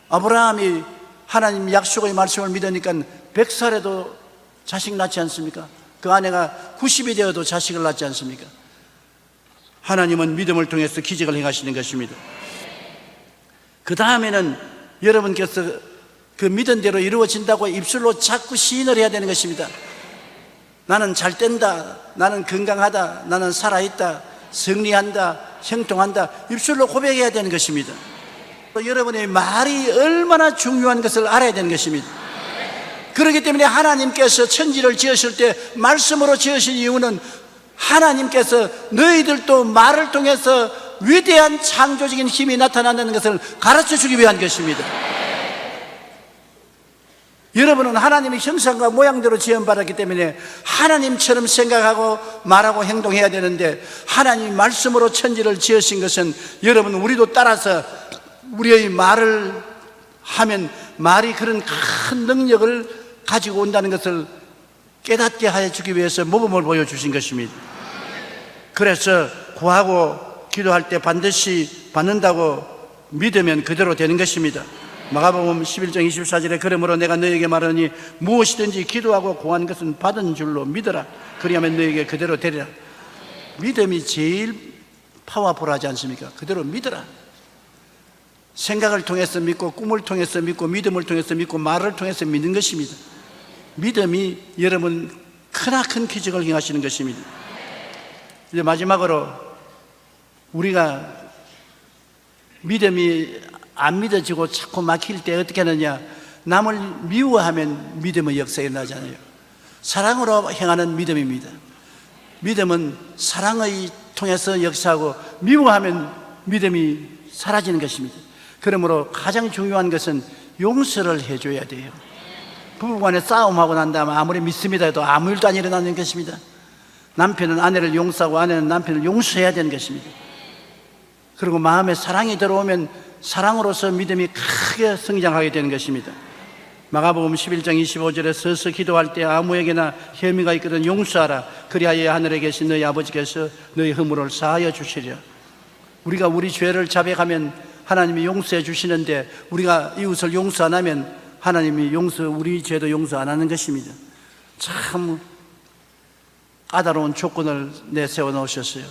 아브라함이 하나님 약속의 말씀을 믿으니까 100살에도 자식 낳지 않습니까? 그 아내가 90이 되어도 자식을 낳지 않습니까? 하나님은 믿음을 통해서 기적을 행하시는 것입니다. 그 다음에는 여러분께서 그 믿은 대로 이루어진다고 입술로 자꾸 시인을 해야 되는 것입니다. 나는 잘 된다, 나는 건강하다, 나는 살아있다, 승리한다, 형통한다, 입술로 고백해야 되는 것입니다. 여러분의 말이 얼마나 중요한 것을 알아야 되는 것입니다. 그렇기 때문에 하나님께서 천지를 지으실 때 말씀으로 지으신 이유는 하나님께서 너희들도 말을 통해서 위대한 창조적인 힘이 나타난다는 것을 가르쳐 주기 위한 것입니다. 여러분은 하나님의 형상과 모양대로 지음받았기 때문에 하나님처럼 생각하고 말하고 행동해야 되는데, 하나님 말씀으로 천지를 지으신 것은 여러분 우리도 따라서 우리의 말을 하면 말이 그런 큰 능력을 가지고 온다는 것을 깨닫게 하여 주기 위해서 모범을 보여주신 것입니다. 그래서 구하고 기도할 때 반드시 받는다고 믿으면 그대로 되는 것입니다. 마가복음 11장 24절에 그러므로 내가 너에게 말하니 무엇이든지 기도하고 구한 것은 받은 줄로 믿어라. 그리하면 너에게 그대로 되리라. 믿음이 제일 파워풀하지 않습니까? 그대로 믿어라. 생각을 통해서 믿고 꿈을 통해서 믿고 믿음을 통해서 믿고 말을 통해서 믿는 것입니다. 믿음이 여러분 크나큰 기적을 행하시는 것입니다. 이제 마지막으로 우리가 믿음이 안 믿어지고 자꾸 막힐 때 어떻게 하느냐, 남을 미워하면 믿음의 역사가 일어나잖아요. 사랑으로 행하는 믿음입니다. 믿음은 사랑을 통해서 역사하고 미워하면 믿음이 사라지는 것입니다. 그러므로 가장 중요한 것은 용서를 해줘야 돼요. 부부간에 싸움하고 난 다음에 아무리 믿습니다 해도 아무 일도 안 일어나는 것입니다. 남편은 아내를 용서하고 아내는 남편을 용서해야 되는 것입니다. 그리고 마음에 사랑이 들어오면 사랑으로서 믿음이 크게 성장하게 되는 것입니다. 마가복음 11장 25절에 서서 기도할 때 아무에게나 혐의가 있거든 용서하라. 그리하여 하늘에 계신 너희 아버지께서 너희 허물을 사하여 주시리라. 우리가 우리 죄를 자백하면 하나님이 용서해 주시는데, 우리가 이웃을 용서 안 하면 하나님이 우리 죄도 용서 안 하는 것입니다. 참 까다로운 조건을 내세워 놓으셨어요.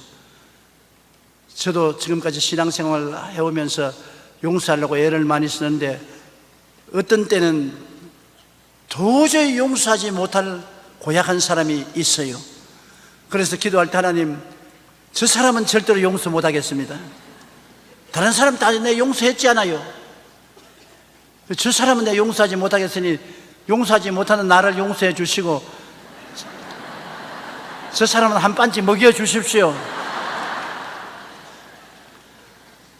저도 지금까지 신앙생활을 해오면서 용서하려고 애를 많이 쓰는데 어떤 때는 도저히 용서하지 못할 고약한 사람이 있어요. 그래서 기도할 때 하나님, 저 사람은 절대로 용서 못하겠습니다. 다른 사람 다 내 용서했지 않아요. 저 사람은 내 용서하지 못하겠으니 용서하지 못하는 나를 용서해 주시고 저 사람은 한 반씩 먹여 주십시오.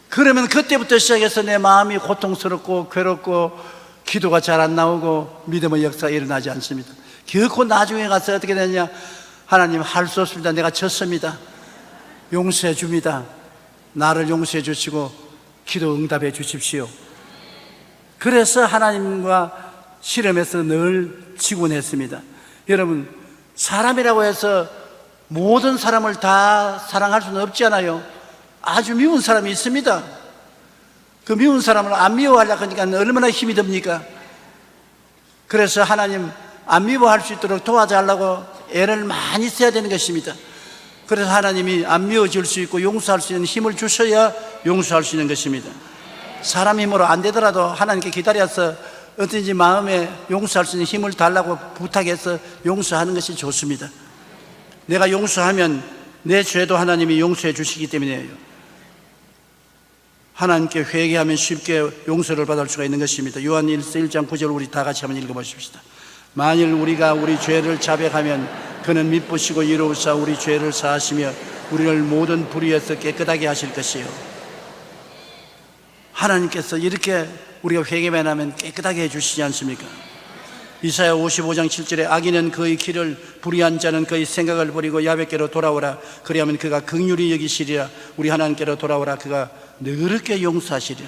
그러면 그때부터 시작해서 내 마음이 고통스럽고 괴롭고 기도가 잘 안 나오고 믿음의 역사가 일어나지 않습니다. 결코 나중에 가서 어떻게 되냐, 하나님 할 수 없습니다. 내가 졌습니다. 용서해 줍니다. 나를 용서해 주시고 기도 응답해 주십시오. 그래서 하나님과 실험에서 늘 지곤 했습니다. 여러분, 사람이라고 해서 모든 사람을 다 사랑할 수는 없지 않아요. 아주 미운 사람이 있습니다. 그 미운 사람을 안 미워하려고 하니까 얼마나 힘이 듭니까? 그래서 하나님 안 미워할 수 있도록 도와달라고 애를 많이 써야 되는 것입니다. 그래서 하나님이 안 미워질 수 있고 용서할 수 있는 힘을 주셔야 용서할 수 있는 것입니다. 사람 힘으로 안 되더라도 하나님께 기다려서 어떤지 마음에 용서할 수 있는 힘을 달라고 부탁해서 용서하는 것이 좋습니다. 내가 용서하면 내 죄도 하나님이 용서해 주시기 때문이에요. 하나님께 회개하면 쉽게 용서를 받을 수가 있는 것입니다. 요한 1장 9절 우리 다 같이 한번 읽어보십시다. 만일 우리가 우리 죄를 자백하면 그는 미쁘시고 이로우사 우리 죄를 사하시며 우리를 모든 불의에서 깨끗하게 하실 것이요. 하나님께서 이렇게 우리가 회개만 하면 깨끗하게 해주시지 않습니까? 이사야 55장 7절에 악인은 그의 길을, 불의한 자는 그의 생각을 버리고 야훼께로 돌아오라. 그리하면 그가 긍휼히 여기시리라. 우리 하나님께로 돌아오라. 그가 너그럽게 용서하시리라.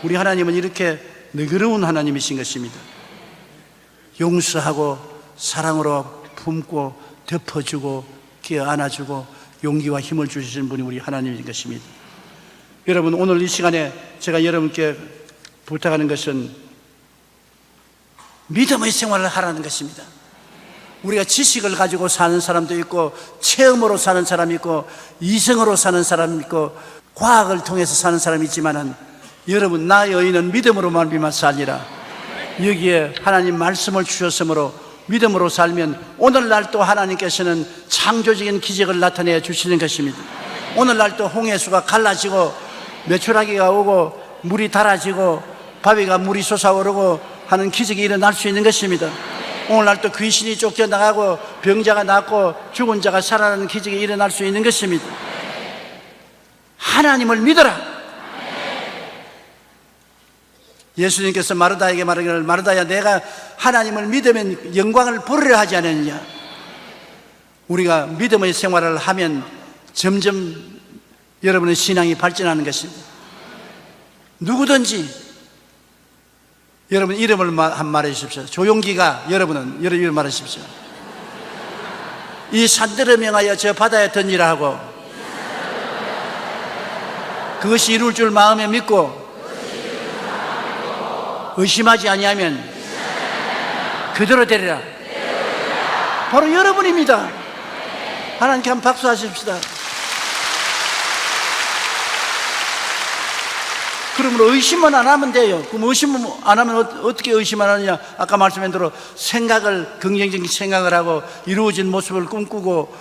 우리 하나님은 이렇게 너그러운 하나님이신 것입니다. 용서하고 사랑으로 품고 덮어주고 끼어 안아주고 용기와 힘을 주시는 분이 우리 하나님인 것입니다. 여러분, 오늘 이 시간에 제가 여러분께 부탁하는 것은 믿음의 생활을 하라는 것입니다. 우리가 지식을 가지고 사는 사람도 있고 체험으로 사는 사람이 있고 이성으로 사는 사람이 있고 과학을 통해서 사는 사람이 있지만은 여러분, 나의 의인은 믿음으로 말미암아 살리라. 여기에 하나님 말씀을 주셨으므로 믿음으로 살면 오늘날 또 하나님께서는 창조적인 기적을 나타내 주시는 것입니다. 오늘날 또 홍해수가 갈라지고 메추라기가 오고 물이 달아지고 바위가 물이 솟아오르고 하는 기적이 일어날 수 있는 것입니다. 오늘날 또 귀신이 쫓겨나가고 병자가 낫고 죽은 자가 살아나는 기적이 일어날 수 있는 것입니다. 하나님을 믿어라. 예수님께서 마르다에게 말하기를 마르다야 내가 하나님을 믿으면 영광을 보리라 하지 않았느냐. 우리가 믿음의 생활을 하면 점점 여러분의 신앙이 발전하는 것입니다. 누구든지 여러분 이름을 말해 주십시오. 조용기가 여러분은 이름 말해 주십시오. 이 산들을 명하여 저 바다에 던지라 하고 그것이 이룰 줄 마음에 믿고 의심하지 아니하면 그대로 되리라. 바로 여러분입니다. 하나님께 한번 박수하십시다. 그러므로 의심만 안 하면 돼요. 그럼 의심 안 하면 어떻게 의심 안 하느냐? 아까 말씀한 대로 생각을, 긍정적인 생각을 하고 이루어진 모습을 꿈꾸고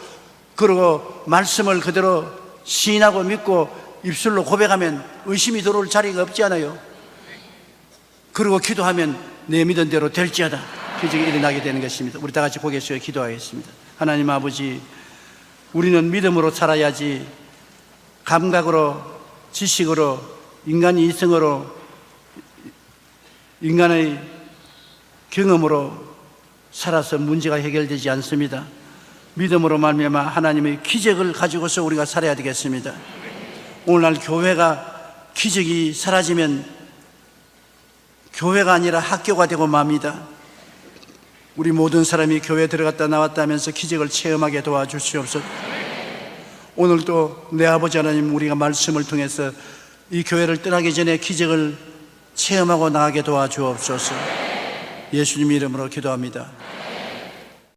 그리고 말씀을 그대로 시인하고 믿고 입술로 고백하면 의심이 들어올 자리가 없지 않아요. 그리고 기도하면 내 믿은 대로 될지어다. 기적이 일어나게 되는 것입니다. 우리 다 같이 고개 숙여 기도하겠습니다. 하나님 아버지, 우리는 믿음으로 살아야지 감각으로, 지식으로, 인간의 이성으로, 인간의 경험으로 살아서 문제가 해결되지 않습니다. 믿음으로 말미암아 하나님의 기적을 가지고서 우리가 살아야 되겠습니다. 오늘날 교회가 기적이 사라지면 교회가 아니라 학교가 되고 맙니다. 우리 모든 사람이 교회에 들어갔다 나왔다 하면서 기적을 체험하게 도와주시옵소서. 오늘도 내 아버지 하나님, 우리가 말씀을 통해서 이 교회를 떠나기 전에 기적을 체험하고 나가게 도와주옵소서. 예수님 이름으로 기도합니다.